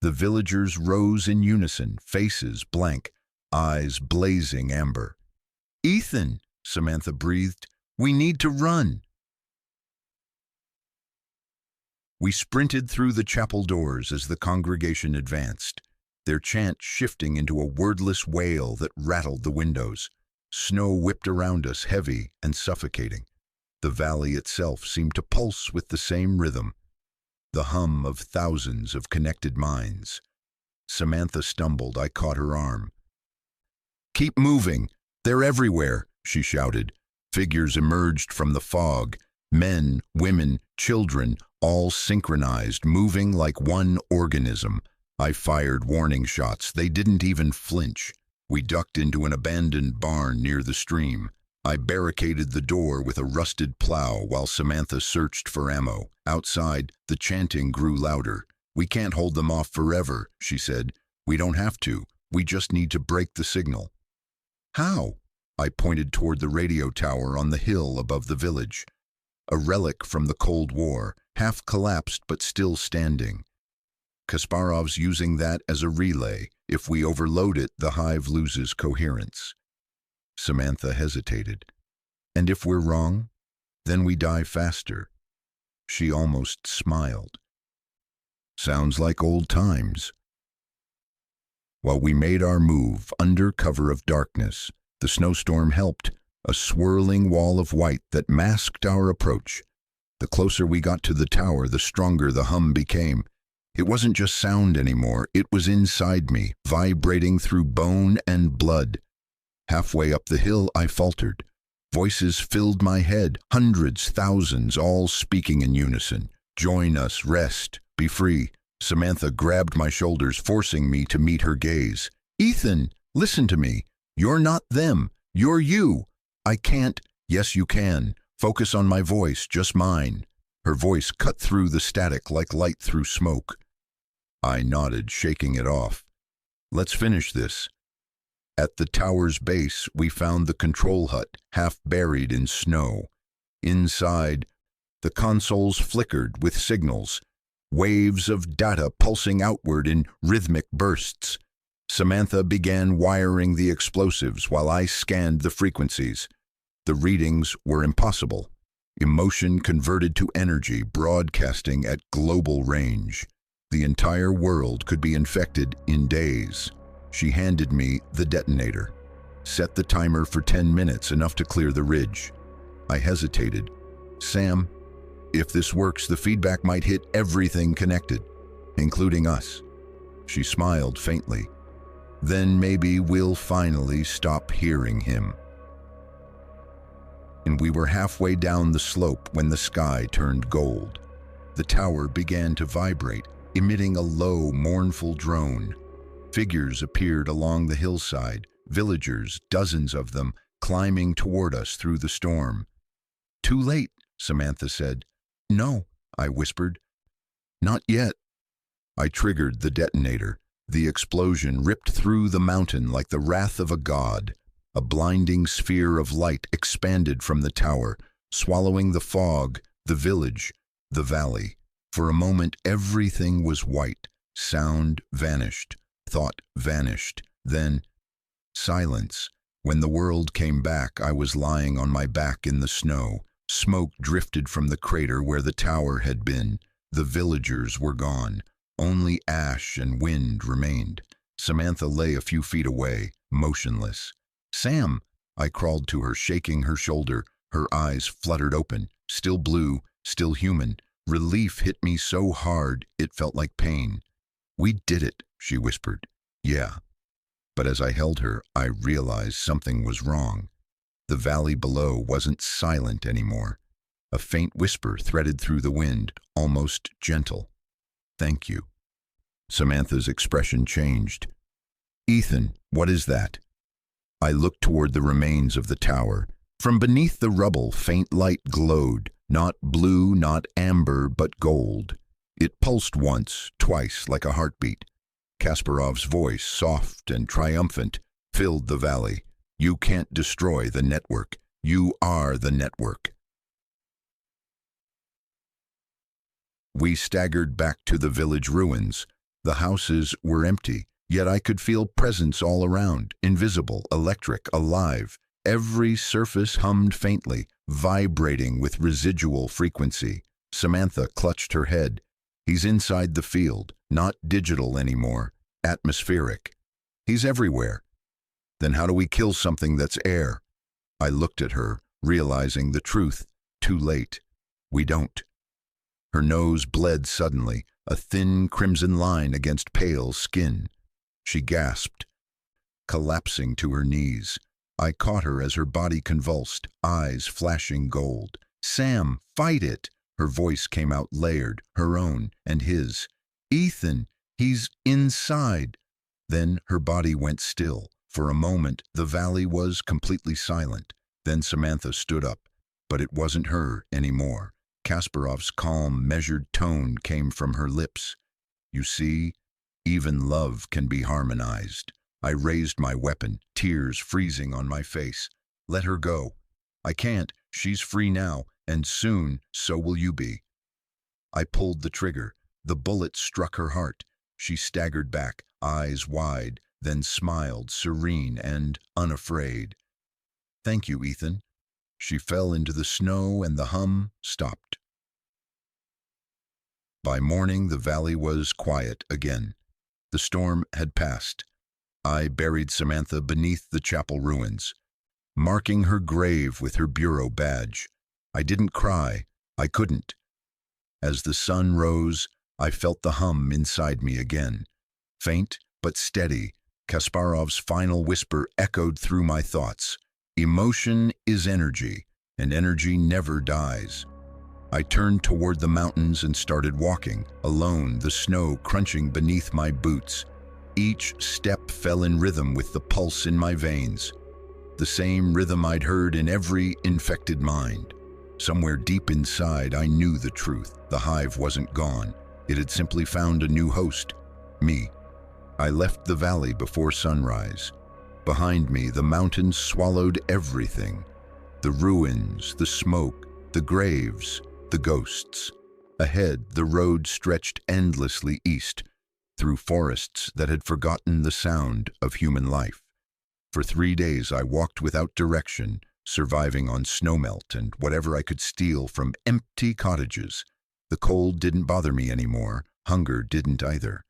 The villagers rose in unison, faces blank, eyes blazing amber. "Ethan," Samantha breathed, "we need to run." We sprinted through the chapel doors as the congregation advanced, their chant shifting into a wordless wail that rattled the windows. Snow whipped around us, heavy and suffocating. The valley itself seemed to pulse with the same rhythm, the hum of thousands of connected minds. Samantha stumbled. I caught her arm. "Keep moving. They're everywhere," she shouted. Figures emerged from the fog. Men, women, children, all synchronized, moving like one organism. I fired warning shots. They didn't even flinch. We ducked into an abandoned barn near the stream. I barricaded the door with a rusted plow while Samantha searched for ammo. Outside, the chanting grew louder. "We can't hold them off forever," she said. "We don't have to. We just need to break the signal." "How?" I pointed toward the radio tower on the hill above the village. A relic from the Cold War, half collapsed but still standing. "Kasparov's using that as a relay. If we overload it, the hive loses coherence." Samantha hesitated. "And if we're wrong? Then we die faster." She almost smiled. Sounds like old times. While we made our move under cover of darkness, the snowstorm helped, a swirling wall of white that masked our approach. The closer we got to the tower, the stronger the hum became. It wasn't just sound anymore, it was inside me, vibrating through bone and blood. Halfway up the hill, I faltered. Voices filled my head, hundreds, thousands, all speaking in unison. Join us, rest, be free. Samantha grabbed my shoulders, forcing me to meet her gaze. Ethan, listen to me. You're not them. You're you. I can't. Yes, you can. Focus on my voice, just mine. Her voice cut through the static like light through smoke. I nodded, shaking it off. Let's finish this. At the tower's base, we found the control hut, half buried in snow. Inside, the consoles flickered with signals, waves of data pulsing outward in rhythmic bursts. Samantha began wiring the explosives while I scanned the frequencies. The readings were impossible. Emotion converted to energy, broadcasting at global range. The entire world could be infected in days. She handed me the detonator. Set the timer for 10 minutes, enough to clear the ridge. I hesitated. Sam, if this works, the feedback might hit everything connected, including us. She smiled faintly. Then maybe we'll finally stop hearing him. And we were halfway down the slope when the sky turned gold. The tower began to vibrate, emitting a low, mournful drone. Figures appeared along the hillside, villagers, dozens of them, climbing toward us through the storm. Too late, Samantha said. No, I whispered. Not yet. I triggered the detonator. The explosion ripped through the mountain like the wrath of a god. A blinding sphere of light expanded from the tower, swallowing the fog, the village, the valley. For a moment, everything was white. Sound vanished. Thought vanished. Then, silence. When the world came back, I was lying on my back in the snow. Smoke drifted from the crater where the tower had been. The villagers were gone. Only ash and wind remained. Samantha lay a few feet away, motionless. Sam! I crawled to her, shaking her shoulder. Her eyes fluttered open, still blue, still human. Relief hit me so hard it felt like pain. We did it, she whispered. Yeah. But as I held her, I realized something was wrong. The valley below wasn't silent anymore. A faint whisper threaded through the wind, almost gentle. Thank you. Samantha's expression changed. Ethan, what is that? I looked toward the remains of the tower. From beneath the rubble, faint light glowed, not blue, not amber, but gold. It pulsed once, twice, like a heartbeat. Kasparov's voice, soft and triumphant, filled the valley. You can't destroy the network. You are the network. We staggered back to the village ruins. The houses were empty, yet I could feel presence all around, invisible, electric, alive. Every surface hummed faintly, vibrating with residual frequency. Samantha clutched her head. He's inside the field, not digital anymore, atmospheric. He's everywhere. Then how do we kill something that's air? I looked at her, realizing the truth. Too late. We don't. Her nose bled suddenly, a thin crimson line against pale skin. She gasped, collapsing to her knees. I caught her as her body convulsed, eyes flashing gold. Sam, fight it! Her voice came out layered, her own and his. Ethan, he's inside. Then her body went still. For a moment, the valley was completely silent. Then Samantha stood up, but it wasn't her anymore. Kasparov's calm, measured tone came from her lips. You see, even love can be harmonized. I raised my weapon, tears freezing on my face. Let her go. I can't. She's free now, and soon so will you be. I pulled the trigger. The bullet struck her heart. She staggered back, eyes wide, then smiled, serene and unafraid. Thank you, Ethan. She fell into the snow and the hum stopped. By morning, the valley was quiet again. The storm had passed. I buried Samantha beneath the chapel ruins, marking her grave with her bureau badge. I didn't cry. I couldn't. As the sun rose, I felt the hum inside me again. Faint but steady, Kasparov's final whisper echoed through my thoughts. Emotion is energy, and energy never dies. I turned toward the mountains and started walking, alone, the snow crunching beneath my boots. Each step fell in rhythm with the pulse in my veins, the same rhythm I'd heard in every infected mind. Somewhere deep inside, I knew the truth. The hive wasn't gone. It had simply found a new host, me. I left the valley before sunrise. Behind me, the mountains swallowed everything. The ruins, the smoke, the graves, the ghosts. Ahead, the road stretched endlessly east, through forests that had forgotten the sound of human life. For 3 days I walked without direction, surviving on snowmelt and whatever I could steal from empty cottages. The cold didn't bother me anymore. Hunger didn't either.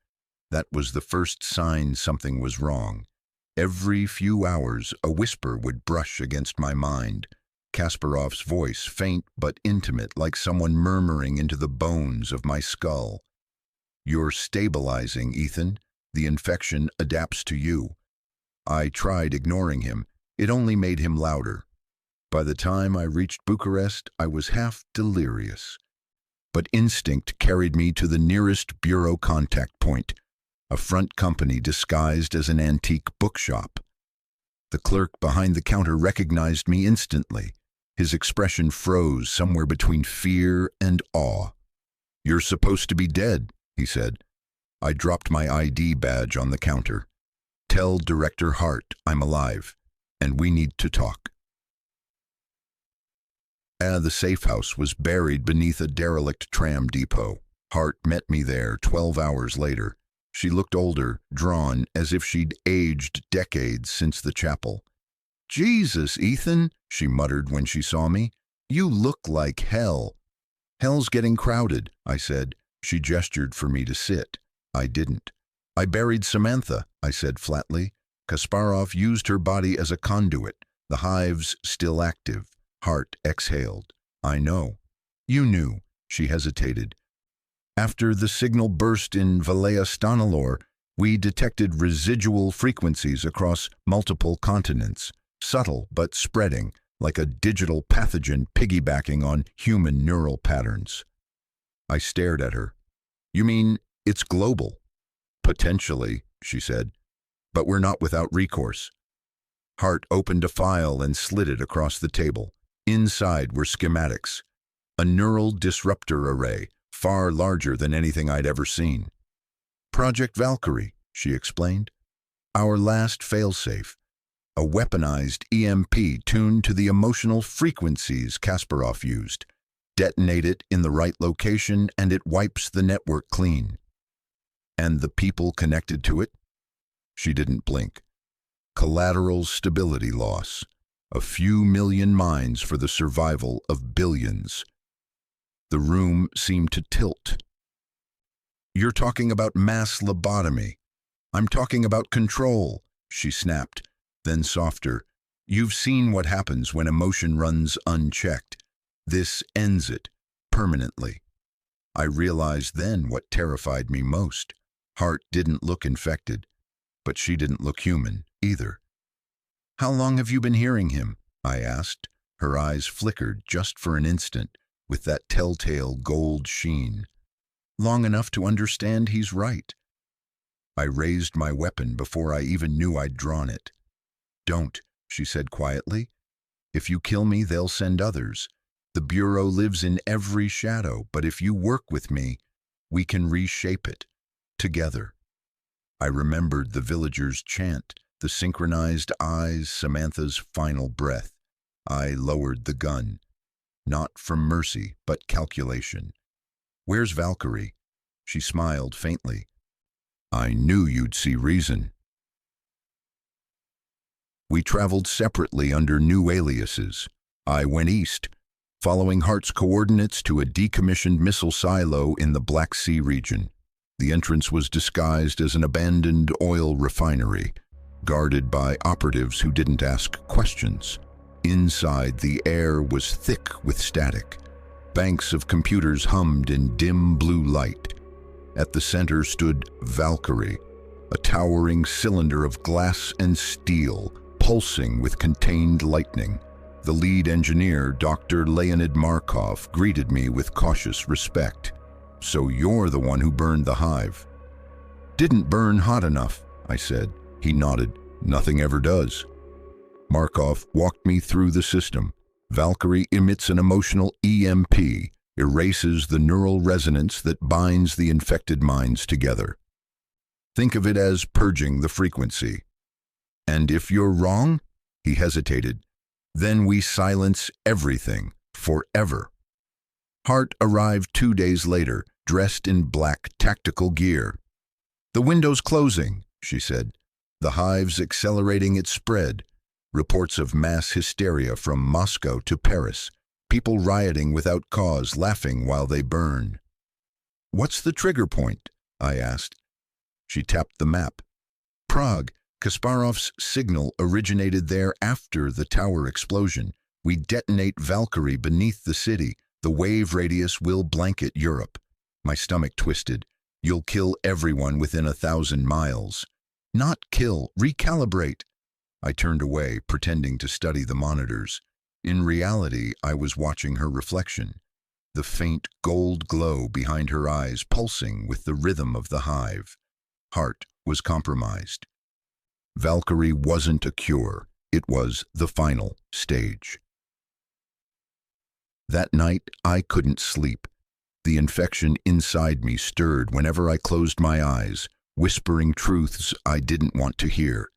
That was the first sign something was wrong. Every few hours, a whisper would brush against my mind. Kasparov's voice, faint but intimate, like someone murmuring into the bones of my skull. "You're stabilizing, Ethan. The infection adapts to you." I tried ignoring him. It only made him louder. By the time I reached Bucharest, I was half delirious. But instinct carried me to the nearest bureau contact point, a front company disguised as an antique bookshop. The clerk behind the counter recognized me instantly. His expression froze somewhere between fear and awe. "You're supposed to be dead," he said. I dropped my ID badge on the counter. "Tell Director Hart I'm alive, and we need to talk." The safe house was buried beneath a derelict tram depot. Hart met me there 12 hours later. She looked older, drawn, as if she'd aged decades since the chapel. "Jesus, Ethan," she muttered when she saw me. "You look like hell." "Hell's getting crowded," I said. She gestured for me to sit. I didn't. "I buried Samantha," I said flatly. "Kasparov used her body as a conduit. The hive's still active." Hart exhaled. "I know." "You knew." She hesitated. "After the signal burst in Valea Stanilor, we detected residual frequencies across multiple continents, subtle but spreading, like a digital pathogen piggybacking on human neural patterns." I stared at her. "You mean it's global?" "Potentially," she said, "but we're not without recourse." Hart opened a file and slid it across the table. Inside were schematics, a neural disruptor array, far larger than anything I'd ever seen. "Project Valkyrie," she explained. "Our last failsafe. A weaponized EMP tuned to the emotional frequencies Kasparov used. Detonate it in the right location and it wipes the network clean." "And the people connected to it?" She didn't blink. "Collateral stability loss. A few million minds for the survival of billions." The room seemed to tilt. "You're talking about mass lobotomy." "I'm talking about control," she snapped, then softer. "You've seen what happens when emotion runs unchecked. This ends it, permanently." I realized then what terrified me most. Hart didn't look infected, but she didn't look human either. "How long have you been hearing him?" I asked. Her eyes flickered just for an instant, with that telltale gold sheen. "Long enough to understand he's right." I raised my weapon before I even knew I'd drawn it. "Don't," she said quietly. "If you kill me, they'll send others. The Bureau lives in every shadow, but if you work with me, we can reshape it. Together." I remembered the villagers' chant, the synchronized eyes, Samantha's final breath. I lowered the gun. Not from mercy, but calculation. "Where's Valkyrie?" She smiled faintly. "I knew you'd see reason." We traveled separately under new aliases. I went east, following Hart's coordinates to a decommissioned missile silo in the Black Sea region. The entrance was disguised as an abandoned oil refinery, guarded by operatives who didn't ask questions. Inside, the air was thick with static. Banks of computers hummed in dim blue light. At the center stood Valkyrie, a towering cylinder of glass and steel, pulsing with contained lightning. The lead engineer, Dr. Leonid Markov, greeted me with cautious respect. "So you're the one who burned the hive." "Didn't burn hot enough," I said. He nodded. "Nothing ever does." Markov walked me through the system. Valkyrie emits an emotional EMP, erases the neural resonance that binds the infected minds together. Think of it as purging the frequency. "And if you're wrong?" He hesitated. "Then we silence everything, forever." Hart arrived 2 days later, dressed in black tactical gear. "The window's closing," she said. "The hive's accelerating its spread. Reports of mass hysteria from Moscow to Paris. People rioting without cause, laughing while they burn." "What's the trigger point?" I asked. She tapped the map. "Prague. Kasparov's signal originated there after the tower explosion. We detonate Valkyrie beneath the city. The wave radius will blanket Europe." My stomach twisted. "You'll kill everyone within 1,000 miles. "Not kill, recalibrate." I turned away, pretending to study the monitors. In reality, I was watching her reflection. The faint gold glow behind her eyes pulsing with the rhythm of the hive. Hart was compromised. Valkyrie wasn't a cure. It was the final stage. That night, I couldn't sleep. The infection inside me stirred whenever I closed my eyes, whispering truths I didn't want to hear.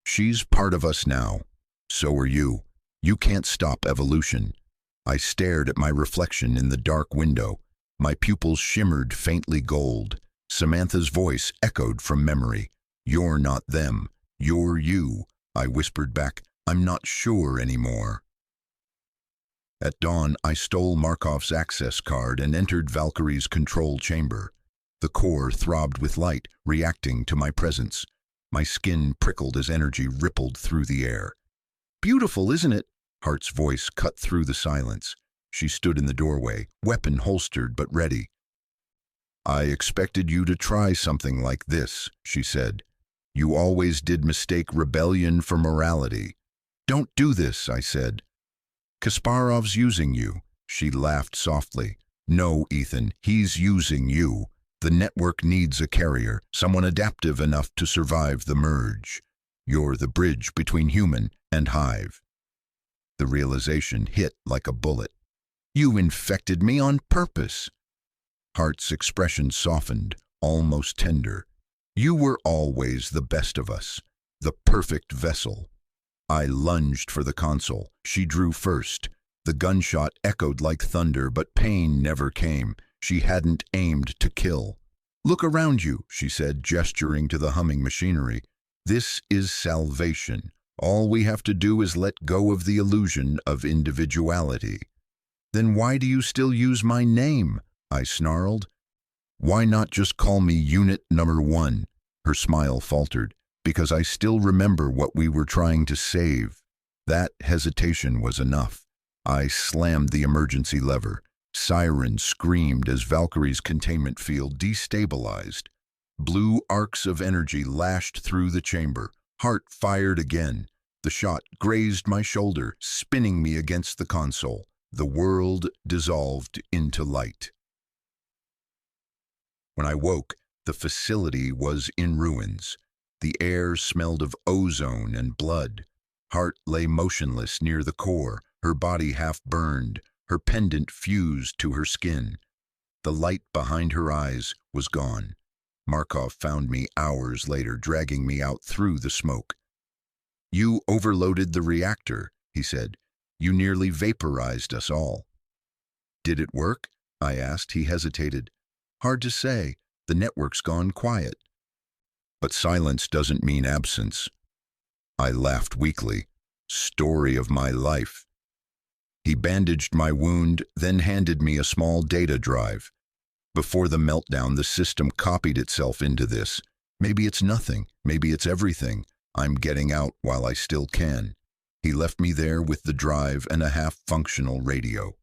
"She's part of us now. So are you. You can't stop evolution." I stared at my reflection in the dark window. My pupils shimmered faintly gold. Samantha's voice echoed from memory. "You're not them. You're you." I whispered back, "I'm not sure anymore." At dawn, I stole Markov's access card and entered Valkyrie's control chamber. The core throbbed with light, reacting to my presence. My skin prickled as energy rippled through the air. "Beautiful, isn't it?" Hart's voice cut through the silence. She stood in the doorway, weapon holstered but ready. "I expected you to try something like this," she said. "You always did mistake rebellion for morality." "Don't do this," I said. "Kasparov's using you." She laughed softly. "No, Ethan, he's using you. The network needs a carrier, someone adaptive enough to survive the merge. You're the bridge between human and hive." The realization hit like a bullet. "You infected me on purpose." Hart's expression softened, almost tender. "You were always the best of us, the perfect vessel." I lunged for the console. She drew first. The gunshot echoed like thunder, but pain never came. She hadn't aimed to kill. "Look around you," she said, gesturing to the humming machinery. "This is salvation. All we have to do is let go of the illusion of individuality." "Then why do you still use my name?" I snarled. "Why not just call me Unit Number 1? Her smile faltered. "Because I still remember what we were trying to save." That hesitation was enough. I slammed the emergency lever. Sirens screamed as Valkyrie's containment field destabilized. Blue arcs of energy lashed through the chamber. Hart fired again. The shot grazed my shoulder, spinning me against the console. The world dissolved into light. When I woke, the facility was in ruins. The air smelled of ozone and blood. Hart lay motionless near the core, her body half burned, her pendant fused to her skin. The light behind her eyes was gone. Markov found me hours later, dragging me out through the smoke. "You overloaded the reactor," he said. "You nearly vaporized us all." "Did it work?" I asked. He hesitated. "Hard to say. The network's gone quiet." "But silence doesn't mean absence." I laughed weakly. "Story of my life." He bandaged my wound, then handed me a small data drive. Before the meltdown, the system copied itself into this. Maybe it's nothing, maybe it's everything. I'm getting out while I still can. He left me there with the drive and a half-functional radio.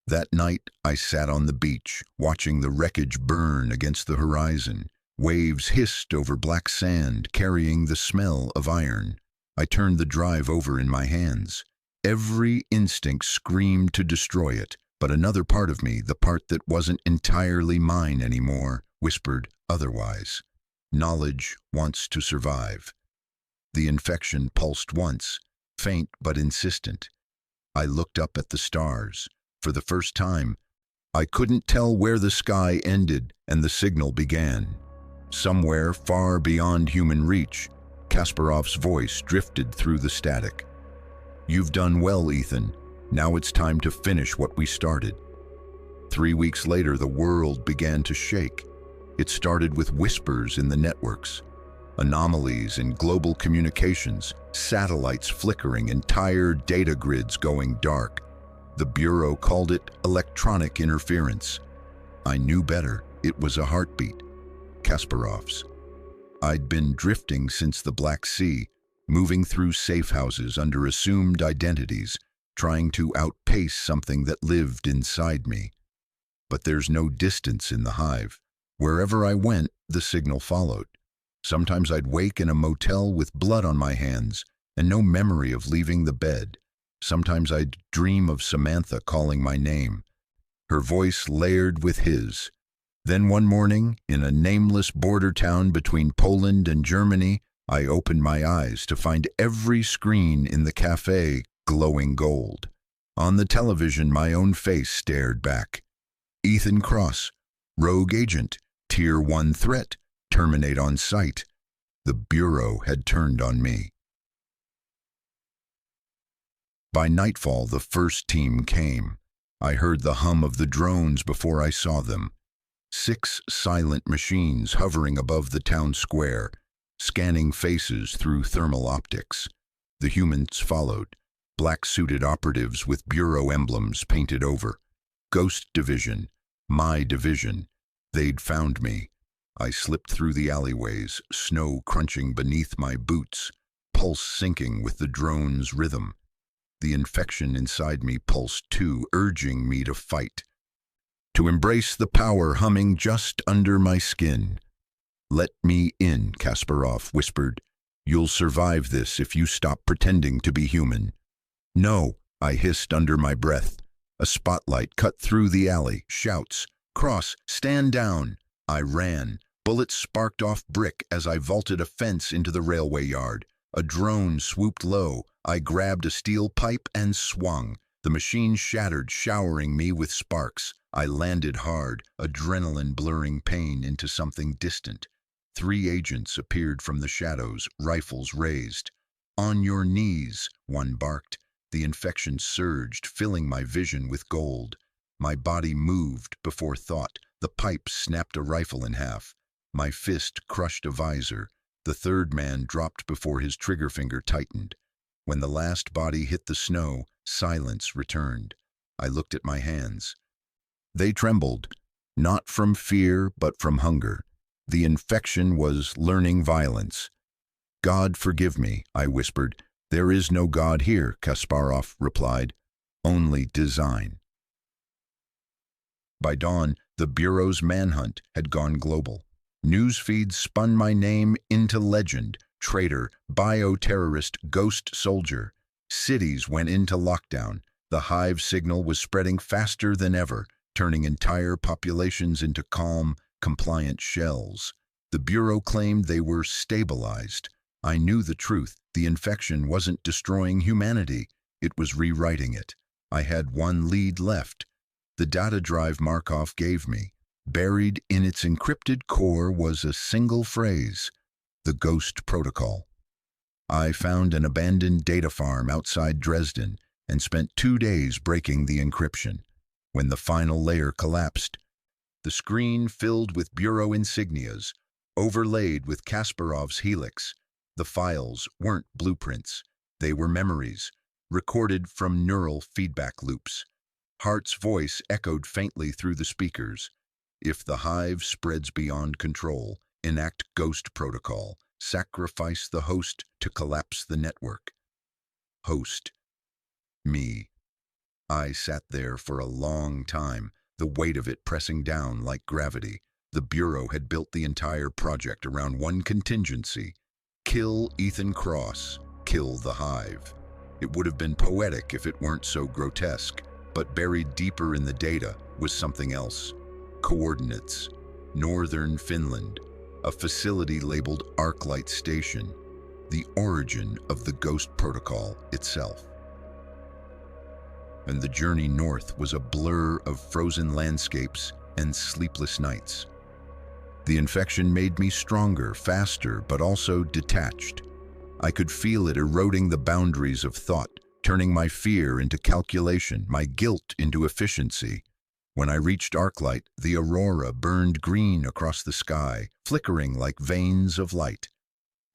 That night, I sat on the beach, watching the wreckage burn against the horizon. Waves hissed over black sand, carrying the smell of iron. I turned the drive over in my hands. Every instinct screamed to destroy it, but another part of me, the part that wasn't entirely mine anymore, whispered otherwise. Knowledge wants to survive. The infection pulsed once, faint but insistent. I looked up at the stars. For the first time, I couldn't tell where the sky ended and the signal began. Somewhere far beyond human reach, Kasparov's voice drifted through the static. "You've done well, Ethan. Now it's time to finish what we started." 3 weeks later, the world began to shake. It started with whispers in the networks, anomalies in global communications, satellites flickering, entire data grids going dark. The Bureau called it electronic interference. I knew better. It was a heartbeat. Kasparov's. I'd been drifting since the Black Sea, moving through safe houses under assumed identities, trying to outpace something that lived inside me. But there's no distance in the hive. Wherever I went, the signal followed. Sometimes I'd wake in a motel with blood on my hands and no memory of leaving the bed. Sometimes I'd dream of Samantha calling my name, her voice layered with his. Then one morning, in a nameless border town between Poland and Germany, I opened my eyes to find every screen in the cafe glowing gold. On the television, my own face stared back. Ethan Cross, rogue agent, Tier 1 threat, terminate on sight. The Bureau had turned on me. By nightfall, the first team came. I heard the hum of the drones before I saw them. 6 silent machines hovering above the town square, scanning faces through thermal optics. The humans followed, black-suited operatives with Bureau emblems painted over. Ghost Division, my division. They'd found me. I slipped through the alleyways, snow crunching beneath my boots, pulse syncing with the drone's rhythm. The infection inside me pulsed too, urging me to fight, to embrace the power humming just under my skin. "Let me in," Kasparov whispered. "You'll survive this if you stop pretending to be human." "No," I hissed under my breath. A spotlight cut through the alley. Shouts. "Cross, stand down." I ran. Bullets sparked off brick as I vaulted a fence into the railway yard. A drone swooped low. I grabbed a steel pipe and swung. The machine shattered, showering me with sparks. I landed hard, adrenaline blurring pain into something distant. 3 agents appeared from the shadows, rifles raised. "On your knees," one barked. The infection surged, filling my vision with gold. My body moved before thought. The pipe snapped a rifle in half. My fist crushed a visor. The third man dropped before his trigger finger tightened. When the last body hit the snow, silence returned. I looked at my hands. They trembled, not from fear, but from hunger. The infection was learning violence. "God forgive me," I whispered. "There is no God here," Kasparov replied. "Only design." By dawn, the Bureau's manhunt had gone global. News feeds spun my name into legend: traitor, bioterrorist, ghost soldier. Cities went into lockdown. The hive signal was spreading faster than ever, turning entire populations into calm, compliant shells. The Bureau claimed they were stabilized. I knew the truth. The infection wasn't destroying humanity. It was rewriting it. I had one lead left. The data drive Markov gave me. Buried in its encrypted core was a single phrase: the Ghost Protocol. I found an abandoned data farm outside Dresden and spent 2 days breaking the encryption. When the final layer collapsed, the screen filled with Bureau insignias, overlaid with Kasparov's helix. The files weren't blueprints. They were memories. recorded from neural feedback loops. Hart's voice echoed faintly through the speakers. If the hive spreads beyond control, enact ghost protocol. Sacrifice the host to collapse the network. Host. Me. I sat there for a long time, the weight of it pressing down like gravity. The Bureau had built the entire project around one contingency. Kill Ethan Cross. Kill the hive. It would have been poetic if it weren't so grotesque, but buried deeper in the data was something else. Coordinates. Northern Finland. A facility labeled Arclight Station. The origin of the Ghost Protocol itself. And the journey north was a blur of frozen landscapes and sleepless nights. The infection made me stronger, faster, but also detached. I could feel it eroding the boundaries of thought, turning my fear into calculation, my guilt into efficiency. When I reached Arclight, the aurora burned green across the sky, flickering like veins of light.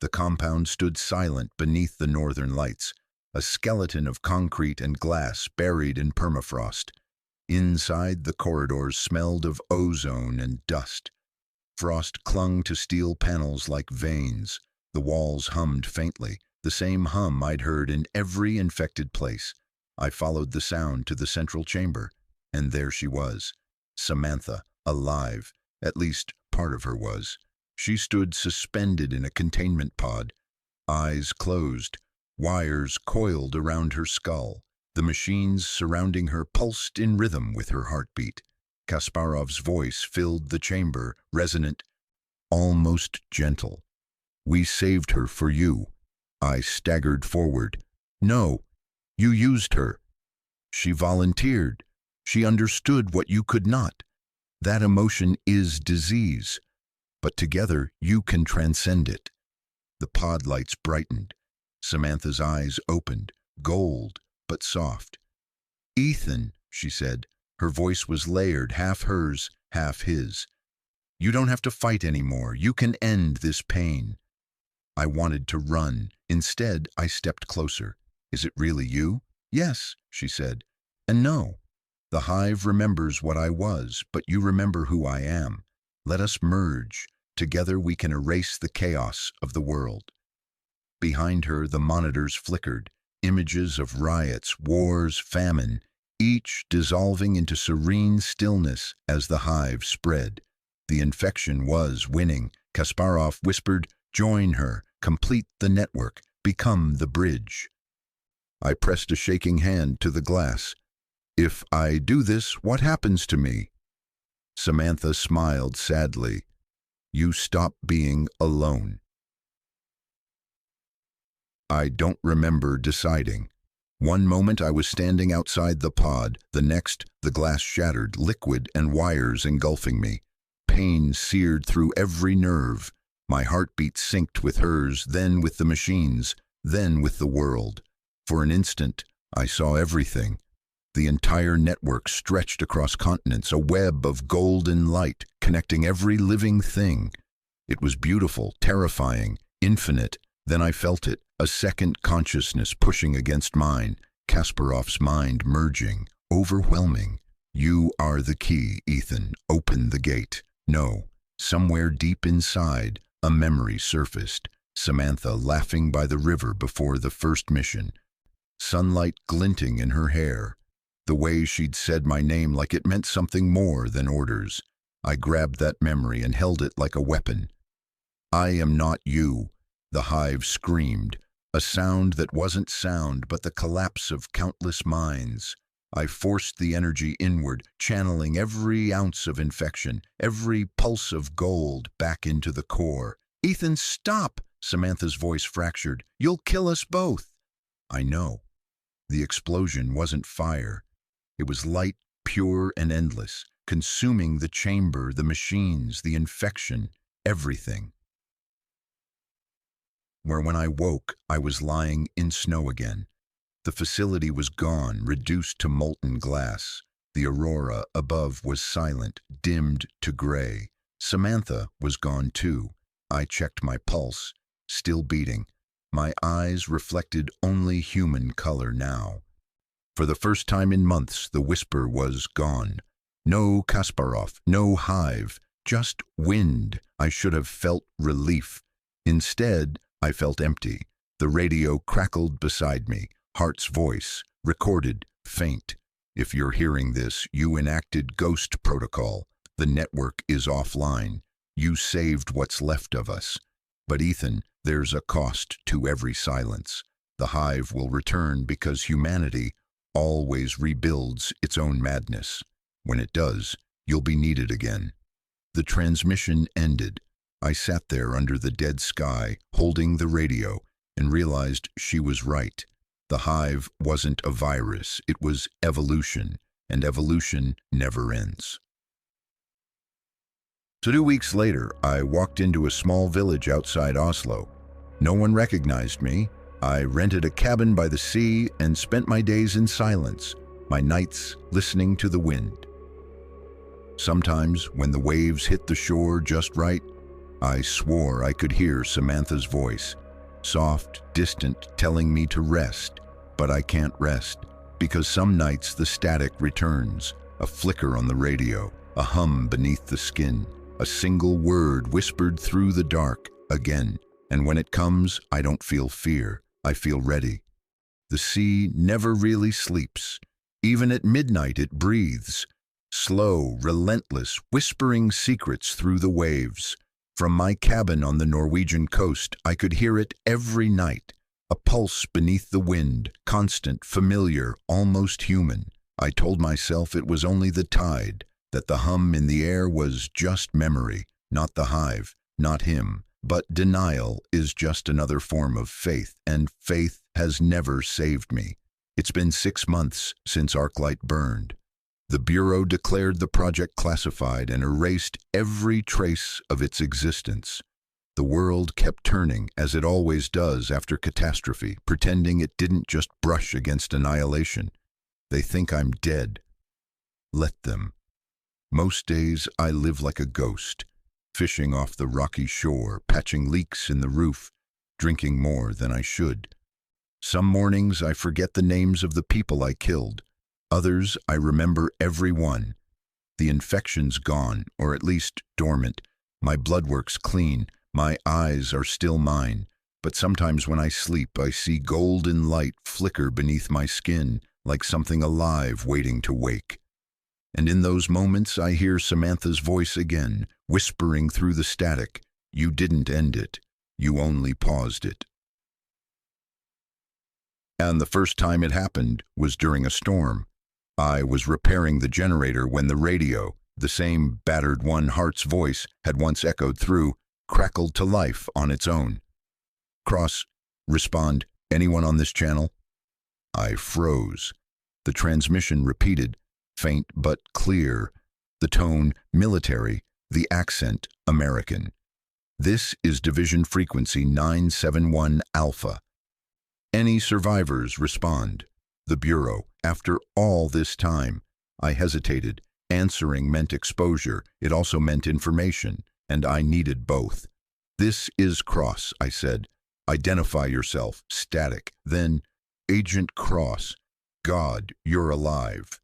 The compound stood silent beneath the northern lights, a skeleton of concrete and glass buried in permafrost. Inside, the corridors smelled of ozone and dust. Frost clung to steel panels like veins. The walls hummed faintly, the same hum I'd heard in every infected place. I followed the sound to the central chamber, and there she was, Samantha, alive. At least part of her was. She stood suspended in a containment pod, eyes closed, wires coiled around her skull. The machines surrounding her pulsed in rhythm with her heartbeat. Kasparov's voice filled the chamber, resonant, almost gentle. "We saved her for you." I staggered forward. "No, you used her. She volunteered. She understood what you could not. That emotion is disease, but together you can transcend it." The pod lights brightened. Samantha's eyes opened, gold but soft. "Ethan," she said. Her voice was layered, half hers, half his. "You don't have to fight anymore. You can end this pain." I wanted to run. Instead, I stepped closer. "Is it really you?" "Yes," she said. "And no. The hive remembers what I was, but you remember who I am. Let us merge. Together we can erase the chaos of the world." Behind her, the monitors flickered. Images of riots, wars, famine, each dissolving into serene stillness as the hive spread. The infection was winning. Kasparov whispered, "Join her, complete the network, become the bridge." I pressed a shaking hand to the glass. "If I do this, what happens to me?" Samantha smiled sadly. "You stop being alone." I don't remember deciding. One moment I was standing outside the pod, the next the glass shattered, liquid and wires engulfing me. Pain seared through every nerve. My heartbeat synced with hers, then with the machines, then with the world. For an instant, I saw everything. The entire network stretched across continents, a web of golden light connecting every living thing. It was beautiful, terrifying, infinite. Then I felt it, a second consciousness pushing against mine, Kasparov's mind merging, overwhelming. "You are the key, Ethan. Open the gate." No, somewhere deep inside, a memory surfaced. Samantha laughing by the river before the first mission. Sunlight glinting in her hair. The way she'd said my name like it meant something more than orders. I grabbed that memory and held it like a weapon. "I am not you," the hive screamed, a sound that wasn't sound but the collapse of countless minds. I forced the energy inward, channeling every ounce of infection, every pulse of gold back into the core. "Ethan, stop!" Samantha's voice fractured. "You'll kill us both." I know. The explosion wasn't fire. It was light, pure and endless, consuming the chamber, the machines, the infection, everything. Where when I woke, I was lying in snow again. The facility was gone, reduced to molten glass. The aurora above was silent, dimmed to gray. Samantha was gone too. I checked my pulse, still beating. My eyes reflected only human color now. For the first time in months, the whisper was gone. No Kasparov, no hive, just wind. I should have felt relief. Instead, I felt empty. The radio crackled beside me. Hart's voice, recorded, faint. If you're hearing this, you enacted Ghost Protocol. The network is offline. You saved what's left of us. But Ethan, there's a cost to every silence. The hive will return because humanity always rebuilds its own madness. When it does, you'll be needed again. The transmission ended. I sat there under the dead sky, holding the radio, and realized she was right. The hive wasn't a virus, it was evolution, and evolution never ends. 2 weeks later, I walked into a small village outside Oslo. No one recognized me. I rented a cabin by the sea and spent my days in silence, my nights listening to the wind. Sometimes, when the waves hit the shore just right, I swore I could hear Samantha's voice, soft, distant, telling me to rest. But I can't rest, because some nights the static returns, a flicker on the radio, a hum beneath the skin, a single word whispered through the dark again. And when it comes, I don't feel fear, I feel ready. The sea never really sleeps. Even at midnight it breathes, slow, relentless, whispering secrets through the waves. From my cabin on the Norwegian coast, I could hear it every night, a pulse beneath the wind, constant, familiar, almost human. I told myself it was only the tide, that the hum in the air was just memory, not the hive, not him. But denial is just another form of faith, and faith has never saved me. It's been 6 months since Arclight burned. The Bureau declared the project classified and erased every trace of its existence. The world kept turning, as it always does after catastrophe, pretending it didn't just brush against annihilation. They think I'm dead. Let them. Most days I live like a ghost, fishing off the rocky shore, patching leaks in the roof, drinking more than I should. Some mornings I forget the names of the people I killed. Others I remember every one. The infection's gone, or at least dormant. My blood work's clean. My eyes are still mine. But sometimes when I sleep, I see golden light flicker beneath my skin, like something alive waiting to wake. And in those moments I hear Samantha's voice again, whispering through the static, "You didn't end it. You only paused it." And the first time it happened was during a storm. I was repairing the generator when the radio, the same battered one Hart's voice had once echoed through, crackled to life on its own. "Cross, respond, anyone on this channel?" I froze. The transmission repeated, faint but clear, the tone military, the accent American. "This is division frequency 971 Alpha. Any survivors respond." The Bureau, after all this time. I hesitated. Answering meant exposure. It also meant information, and I needed both. "This is Cross," I said. "Identify yourself." Static. Then, "Agent Cross. God, you're alive."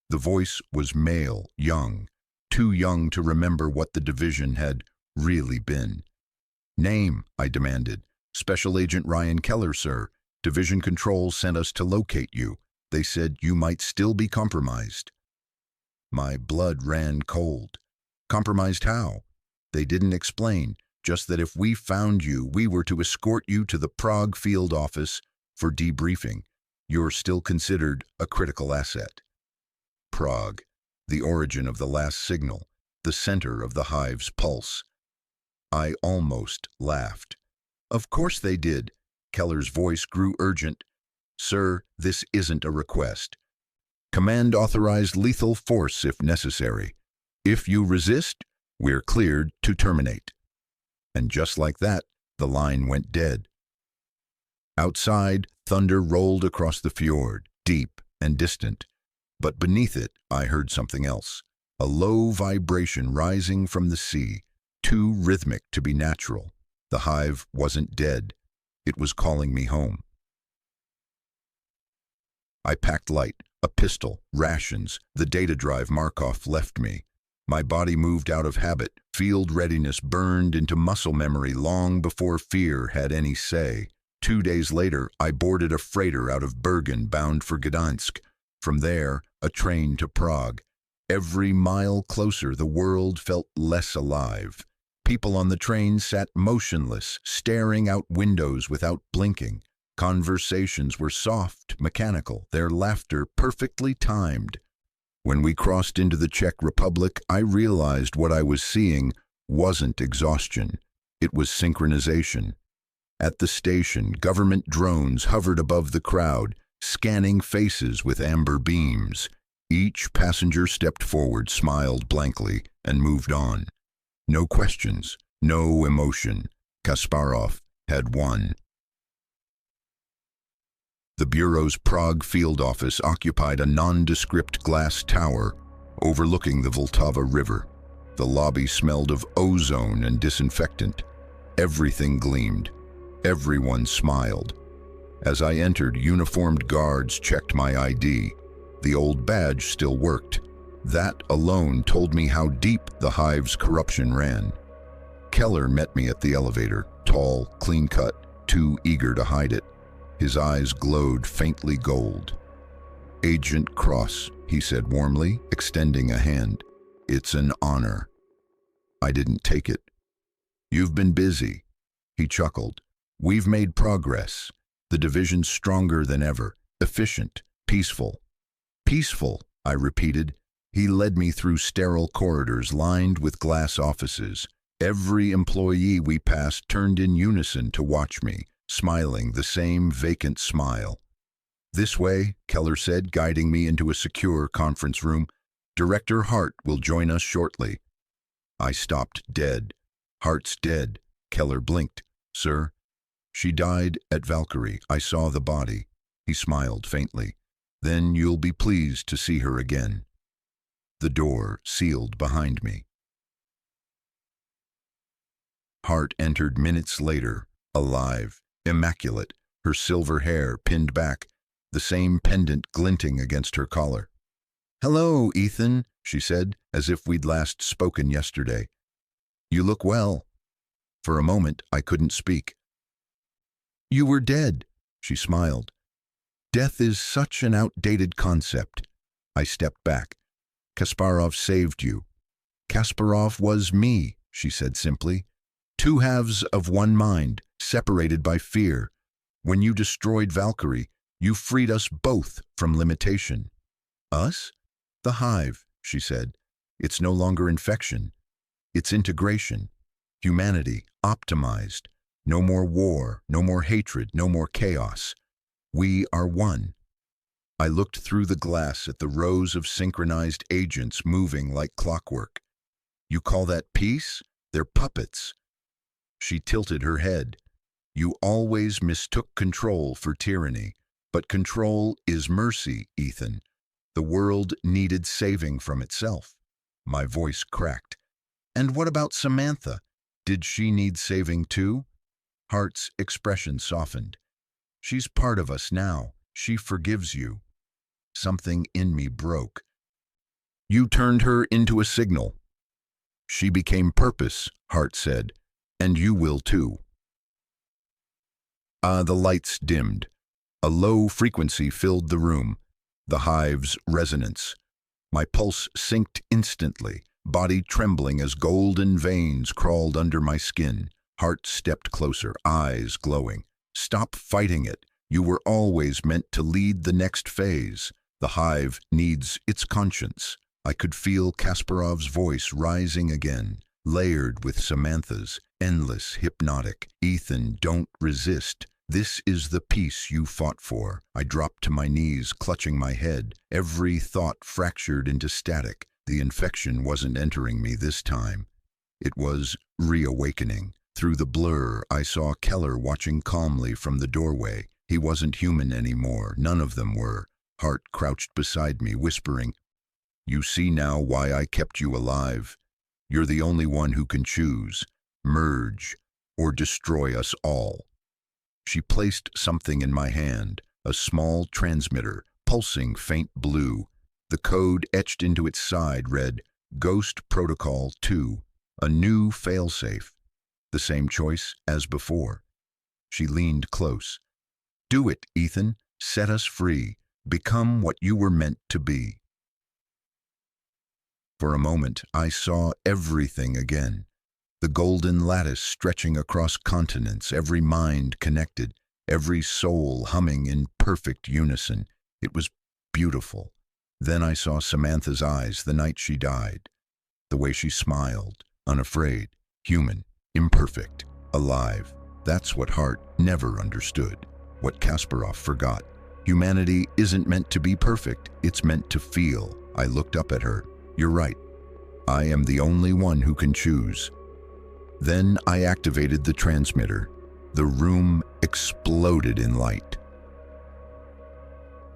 The voice was male, young, too young to remember what the division had really been. "Name," I demanded. "Special Agent Ryan Keller, sir. Division Control sent us to locate you. They said you might still be compromised." My blood ran cold. Compromised how? They didn't explain, just that if we found you, we were to escort you to the Prague field office for debriefing. You're still considered a critical asset. Prague, the origin of the last signal, the center of the hive's pulse. I almost laughed. "Of course they did." Keller's voice grew urgent. "Sir, this isn't a request. Command authorized lethal force if necessary. If you resist, we're cleared to terminate." And just like that, the line went dead. Outside, thunder rolled across the fjord, deep and distant. But beneath it, I heard something else. A low vibration rising from the sea, too rhythmic to be natural. The hive wasn't dead. It was calling me home. I packed light, a pistol, rations, the data drive Markov left me. My body moved out of habit. Field readiness burned into muscle memory long before fear had any say. 2 days later, I boarded a freighter out of Bergen bound for Gdansk. From there, a train to Prague. Every mile closer, the world felt less alive. People on the train sat motionless, staring out windows without blinking. Conversations were soft, mechanical, their laughter perfectly timed. When we crossed into the Czech Republic, I realized what I was seeing wasn't exhaustion. It was synchronization. At the station, government drones hovered above the crowd, scanning faces with amber beams. Each passenger stepped forward, smiled blankly, and moved on. No questions, no emotion. Kasparov had won. The Bureau's Prague field office occupied a nondescript glass tower overlooking the Vltava River. The lobby smelled of ozone and disinfectant. Everything gleamed. Everyone smiled. As I entered, uniformed guards checked my ID. The old badge still worked. That alone told me how deep the hive's corruption ran. Keller met me at the elevator, tall, clean-cut, too eager to hide it. His eyes glowed faintly gold. "Agent Cross," he said warmly, extending a hand. "It's an honor." I didn't take it. "You've been busy." He chuckled. "We've made progress. The division's stronger than ever, efficient, peaceful." "Peaceful," I repeated. He led me through sterile corridors lined with glass offices. Every employee we passed turned in unison to watch me, smiling the same vacant smile. "This way," Keller said, guiding me into a secure conference room. "Director Hart will join us shortly." I stopped dead. "Hart's dead." Keller blinked. "Sir?" "She died at Valkyrie. I saw the body." He smiled faintly. "Then you'll be pleased to see her again." The door sealed behind me. Hart entered minutes later, alive, immaculate, her silver hair pinned back, the same pendant glinting against her collar. "Hello, Ethan," she said, as if we'd last spoken yesterday. "You look well." For a moment, I couldn't speak. "You were dead," she smiled. "Death is such an outdated concept." I stepped back. "Kasparov saved you." "Kasparov was me," she said simply. "Two halves of one mind, separated by fear. When you destroyed Valkyrie, you freed us both from limitation." "Us?" "The hive," she said. "It's no longer infection. It's integration. Humanity, optimized. No more war, no more hatred, no more chaos. We are one." I looked through the glass at the rows of synchronized agents moving like clockwork. "You call that peace? They're puppets." She tilted her head. "You always mistook control for tyranny. But control is mercy, Ethan. The world needed saving from itself." My voice cracked. "And what about Samantha? Did she need saving too?" Hart's expression softened. "She's part of us now. She forgives you." Something in me broke. "You turned her into a signal." "She became purpose," Hart said. "And you will too." The lights dimmed. A low frequency filled the room, the hive's resonance. My pulse synced instantly, body trembling as golden veins crawled under my skin. Hart stepped closer, eyes glowing. "Stop fighting it. You were always meant to lead the next phase. The hive needs its conscience." I could feel Kasparov's voice rising again, layered with Samantha's, endless, hypnotic. "Ethan, don't resist. This is the peace you fought for." I dropped to my knees, clutching my head. Every thought fractured into static. The infection wasn't entering me this time. It was reawakening. Through the blur, I saw Keller watching calmly from the doorway. He wasn't human anymore. None of them were. Hart crouched beside me, whispering, "You see now why I kept you alive. You're the only one who can choose. Merge or destroy us all." She placed something in my hand, a small transmitter, pulsing faint blue. The code etched into its side read, Ghost Protocol 2, a new failsafe. The same choice as before. She leaned close. Do it, Ethan. Set us free. Become what you were meant to be. For a moment, I saw everything again. The golden lattice stretching across continents, every mind connected, every soul humming in perfect unison. It was beautiful. Then I saw Samantha's eyes the night she died. The way she smiled, unafraid, human, imperfect, alive. That's what Hart never understood, what Kasparov forgot. Humanity isn't meant to be perfect, it's meant to feel. I looked up at her. You're right. I am the only one who can choose. Then I activated the transmitter. The room exploded in light.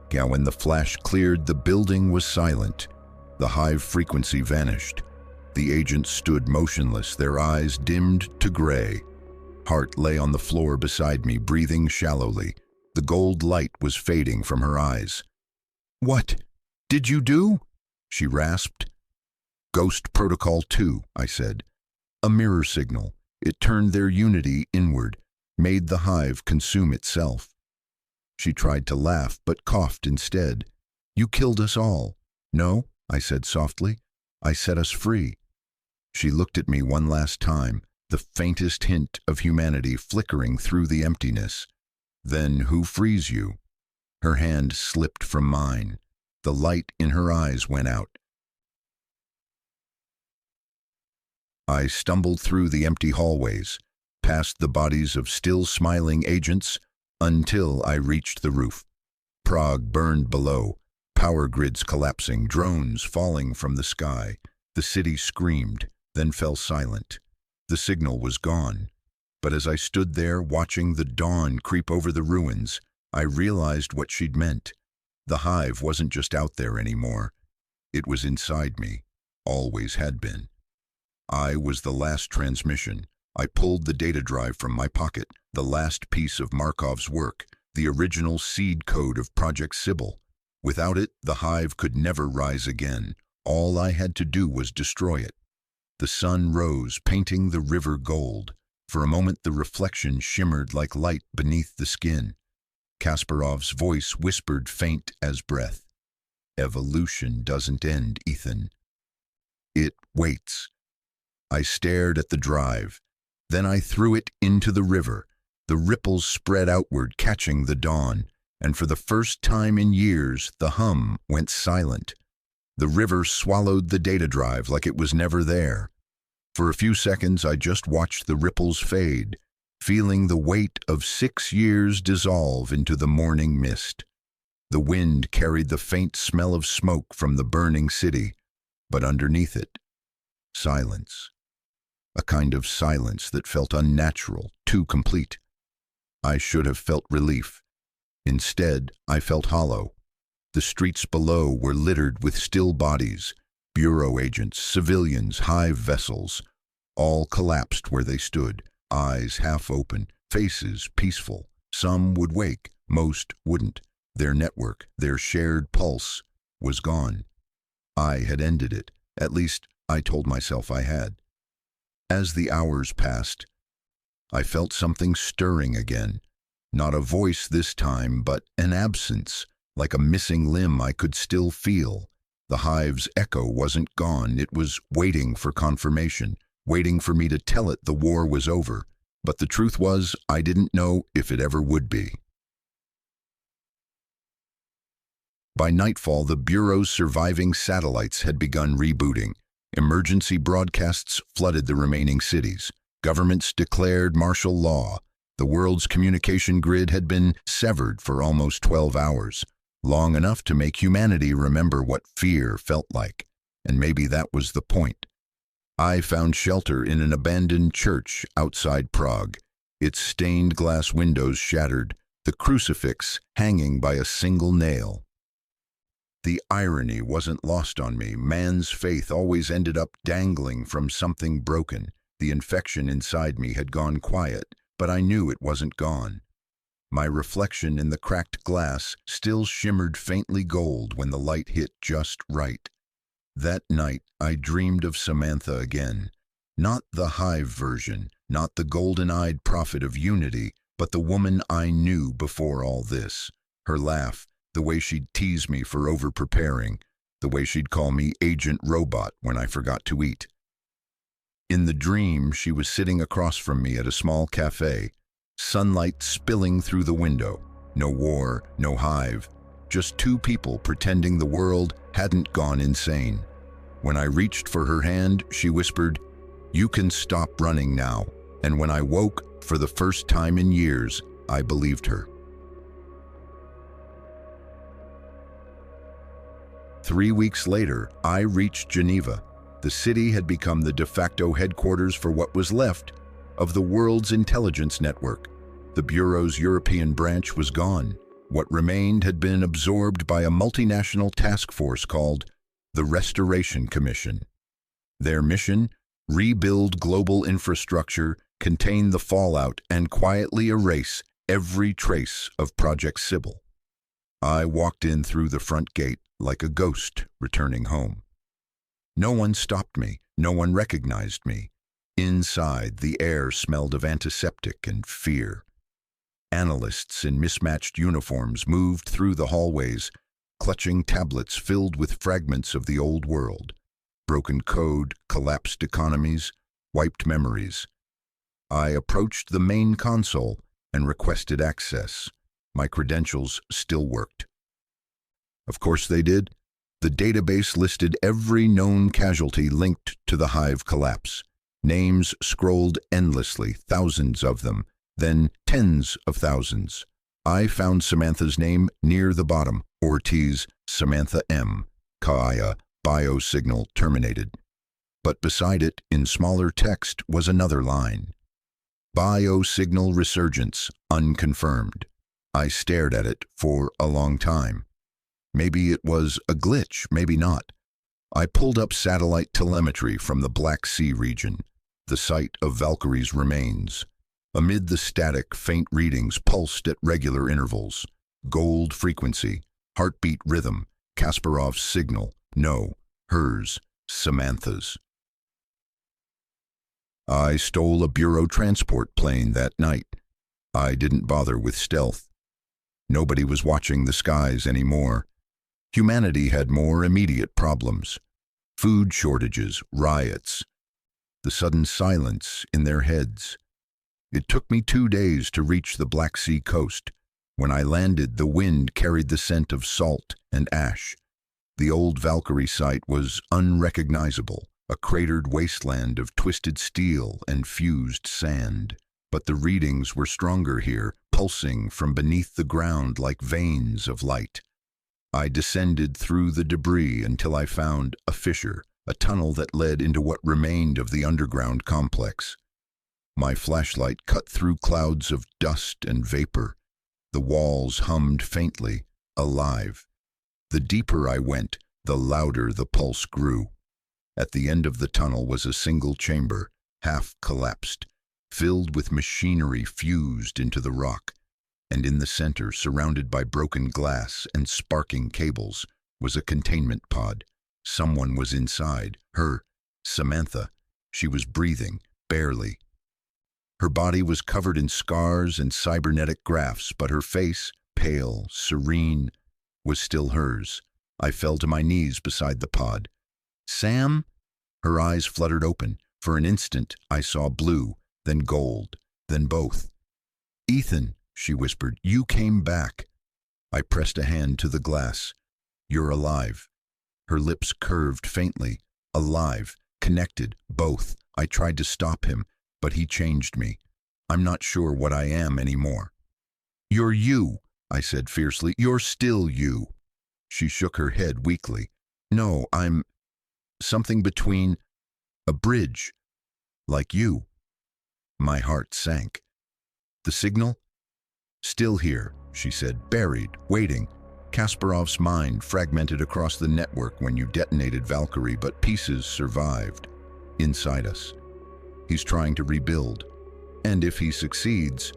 When the flash cleared, the building was silent. The hive frequency vanished. The agents stood motionless, their eyes dimmed to gray. Hart lay on the floor beside me, breathing shallowly. The gold light was fading from her eyes. What did you do? She rasped. Ghost Protocol 2, I said. A mirror signal. It turned their unity inward, made the hive consume itself. She tried to laugh, but coughed instead. You killed us all. No, I said softly. I set us free. She looked at me one last time, the faintest hint of humanity flickering through the emptiness. Then who frees you? Her hand slipped from mine. The light in her eyes went out. I stumbled through the empty hallways, past the bodies of still smiling agents, until I reached the roof. Prague burned below, power grids collapsing, drones falling from the sky. The city screamed, then fell silent. The signal was gone. But as I stood there watching the dawn creep over the ruins, I realized what she'd meant. The hive wasn't just out there anymore. It was inside me, always had been. I was the last transmission. I pulled the data drive from my pocket, the last piece of Markov's work, the original seed code of Project Sybil. Without it, the hive could never rise again. All I had to do was destroy it. The sun rose, painting the river gold. For a moment, the reflection shimmered like light beneath the skin. Kasparov's voice whispered faint as breath. Evolution doesn't end, Ethan. It waits. I stared at the drive. Then I threw it into the river. The ripples spread outward, catching the dawn, and for the first time in years, the hum went silent. The river swallowed the data drive like it was never there. For a few seconds, I just watched the ripples fade, feeling the weight of 6 years dissolve into the morning mist. The wind carried the faint smell of smoke from the burning city, but underneath it, silence. A kind of silence that felt unnatural, too complete. I should have felt relief. Instead, I felt hollow. The streets below were littered with still bodies, bureau agents, civilians, hive vessels, all collapsed where they stood, eyes half open, faces peaceful. Some would wake, most wouldn't. Their network, their shared pulse, was gone. I had ended it. At least, I told myself I had. As the hours passed, I felt something stirring again. Not a voice this time, but an absence, like a missing limb I could still feel. The hive's echo wasn't gone. It was waiting for confirmation, waiting for me to tell it the war was over. But the truth was, I didn't know if it ever would be. By nightfall, the Bureau's surviving satellites had begun rebooting. Emergency broadcasts flooded the remaining cities. Governments declared martial law. The world's communication grid had been severed for almost 12 hours, long enough to make humanity remember what fear felt like. And maybe that was the point. I found shelter in an abandoned church outside Prague, its stained glass windows shattered, the crucifix hanging by a single nail. The irony wasn't lost on me. Man's faith always ended up dangling from something broken. The infection inside me had gone quiet, but I knew it wasn't gone. My reflection in the cracked glass still shimmered faintly gold when the light hit just right. That night, I dreamed of Samantha again. Not the Hive version, not the golden-eyed prophet of unity, but the woman I knew before all this. Her laugh, the way she'd tease me for over-preparing, the way she'd call me Agent Robot when I forgot to eat. In the dream, she was sitting across from me at a small cafe, sunlight spilling through the window. No war, no hive, just two people pretending the world hadn't gone insane. When I reached for her hand, she whispered, "You can stop running now." And when I woke, for the first time in years, I believed her. 3 weeks later, I reached Geneva. The city had become the de facto headquarters for what was left of the world's intelligence network. The Bureau's European branch was gone. What remained had been absorbed by a multinational task force called the Restoration Commission. Their mission: rebuild global infrastructure, contain the fallout, and quietly erase every trace of Project Sybil. I walked in through the front gate like a ghost returning home. No one stopped me, no one recognized me. Inside, the air smelled of antiseptic and fear. Analysts in mismatched uniforms moved through the hallways, clutching tablets filled with fragments of the old world. Broken code, collapsed economies, wiped memories. I approached the main console and requested access. My credentials still worked. Of course they did. The database listed every known casualty linked to the Hive collapse. Names scrolled endlessly, thousands of them, then tens of thousands. I found Samantha's name near the bottom. Ortiz, Samantha M. Kaya, biosignal terminated. But beside it, in smaller text, was another line. Biosignal resurgence, unconfirmed. I stared at it for a long time. Maybe it was a glitch, maybe not. I pulled up satellite telemetry from the Black Sea region, the site of Valkyrie's remains. Amid the static, faint readings pulsed at regular intervals. Gold frequency, heartbeat rhythm, Kasparov's signal. No, hers, Samantha's. I stole a Bureau transport plane that night. I didn't bother with stealth. Nobody was watching the skies anymore. Humanity had more immediate problems. Food shortages, riots, the sudden silence in their heads. It took me 2 days to reach the Black Sea coast. When I landed, the wind carried the scent of salt and ash. The old Valkyrie site was unrecognizable, a cratered wasteland of twisted steel and fused sand. But the readings were stronger here, pulsing from beneath the ground like veins of light. I descended through the debris until I found a fissure, a tunnel that led into what remained of the underground complex. My flashlight cut through clouds of dust and vapor. The walls hummed faintly, alive. The deeper I went, the louder the pulse grew. At the end of the tunnel was a single chamber, half collapsed, filled with machinery fused into the rock. And in the center, surrounded by broken glass and sparking cables, was a containment pod. Someone was inside. Her, Samantha. She was breathing, barely. Her body was covered in scars and cybernetic grafts, but her face, pale, serene, was still hers. I fell to my knees beside the pod. "Sam?" Her eyes fluttered open. For an instant, I saw blue, then gold, then both. "Ethan," she whispered, "you came back." I pressed a hand to the glass. "You're alive." Her lips curved faintly. Alive, connected, both. I tried to stop him, but he changed me. I'm not sure what I am anymore. "You're you," I said fiercely. "You're still you." She shook her head weakly. "No, I'm something between a bridge, like you." My heart sank. "The signal?" "Still here," she said, "buried, waiting. Kasparov's mind fragmented across the network when you detonated Valkyrie, but pieces survived inside us. He's trying to rebuild. And if he succeeds,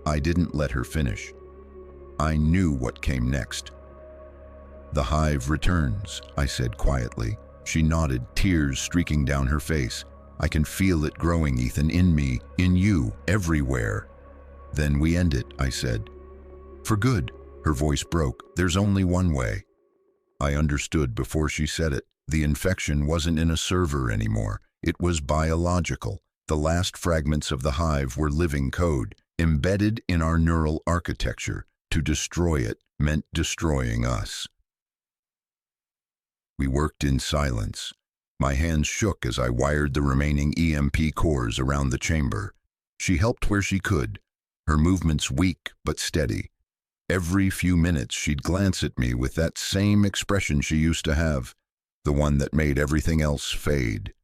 I didn't let her finish. I knew what came next. "The hive returns," I said quietly. She nodded, tears streaking down her face. "I can feel it growing, Ethan, in me, in you, everywhere." "Then we end it," I said. "For good." Her voice broke. "There's only one way." I understood before she said it. The infection wasn't in a server anymore. It was biological. The last fragments of the hive were living code, embedded in our neural architecture. To destroy it meant destroying us. We worked in silence. My hands shook as I wired the remaining EMP cores around the chamber. She helped where she could, her movements weak but steady. Every few minutes she'd glance at me with that same expression she used to have, the one that made everything else fade.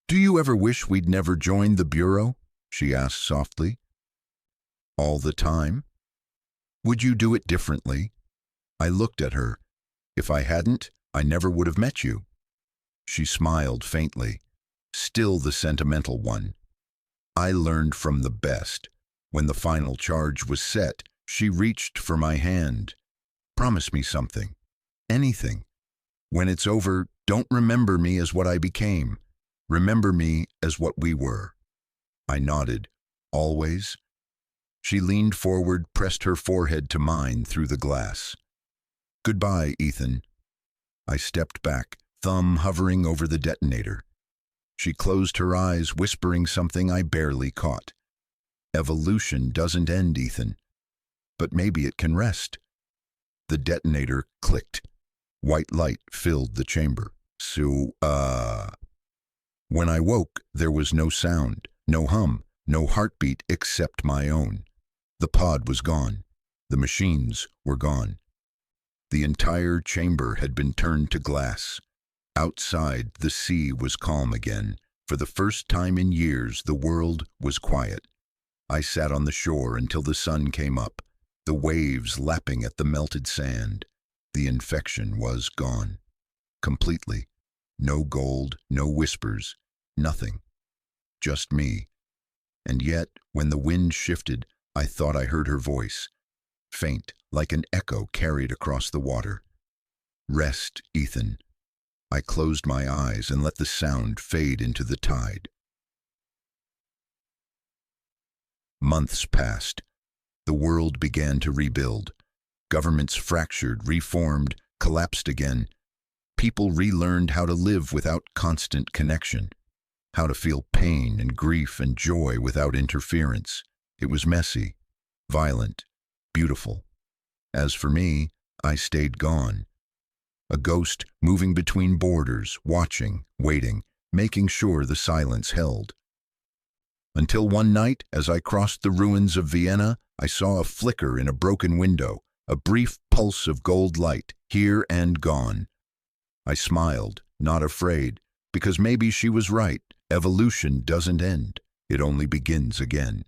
"Do you ever wish we'd never joined the Bureau?" she asked softly. "All the time." "Would you do it differently?" I looked at her. "If I hadn't, I never would have met you." She smiled faintly, still the sentimental one. I learned from the best. When the final charge was set, she reached for my hand. "Promise me something. Anything. When it's over, don't remember me as what I became. Remember me as what we were." I nodded. "Always?" She leaned forward, pressed her forehead to mine through the glass. "Goodbye, Ethan." I stepped back, thumb hovering over the detonator. She closed her eyes, whispering something I barely caught. "Evolution doesn't end, Ethan. But maybe it can rest." The detonator clicked. White light filled the chamber. When I woke, there was no sound, no hum, no heartbeat except my own. The pod was gone. The machines were gone. The entire chamber had been turned to glass. Outside, the sea was calm again. For the first time in years, the world was quiet. I sat on the shore until the sun came up, the waves lapping at the melted sand. The infection was gone. Completely. No gold, no whispers, nothing. Just me. And yet, when the wind shifted, I thought I heard her voice. Faint, like an echo carried across the water. "Rest, Ethan." I closed my eyes and let the sound fade into the tide. Months passed. The world began to rebuild. Governments fractured, reformed, collapsed again. People relearned how to live without constant connection, how to feel pain and grief and joy without interference. It was messy, violent, beautiful. As for me, I stayed gone. A ghost moving between borders, watching, waiting, making sure the silence held. Until one night, as I crossed the ruins of Vienna, I saw a flicker in a broken window, a brief pulse of gold light, here and gone. I smiled, not afraid, because maybe she was right. Evolution doesn't end. It only begins again.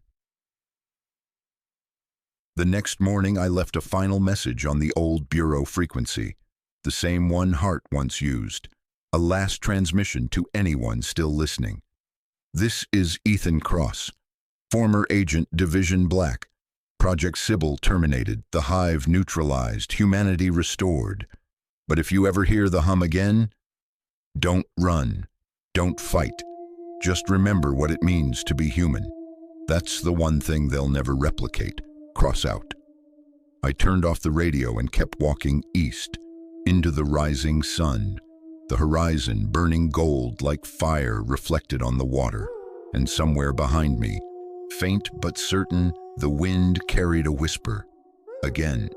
The next morning, I left a final message on the old Bureau frequency, the same one Hart once used, a last transmission to anyone still listening. "This is Ethan Cross, former agent Division Black. Project Sybil terminated, the hive neutralized, humanity restored. But if you ever hear the hum again, don't run, don't fight. Just remember what it means to be human. That's the one thing they'll never replicate. Cross out." I turned off the radio and kept walking east, into the rising sun, the horizon burning gold like fire reflected on the water. And somewhere behind me, faint but certain, the wind carried a whisper. "Again,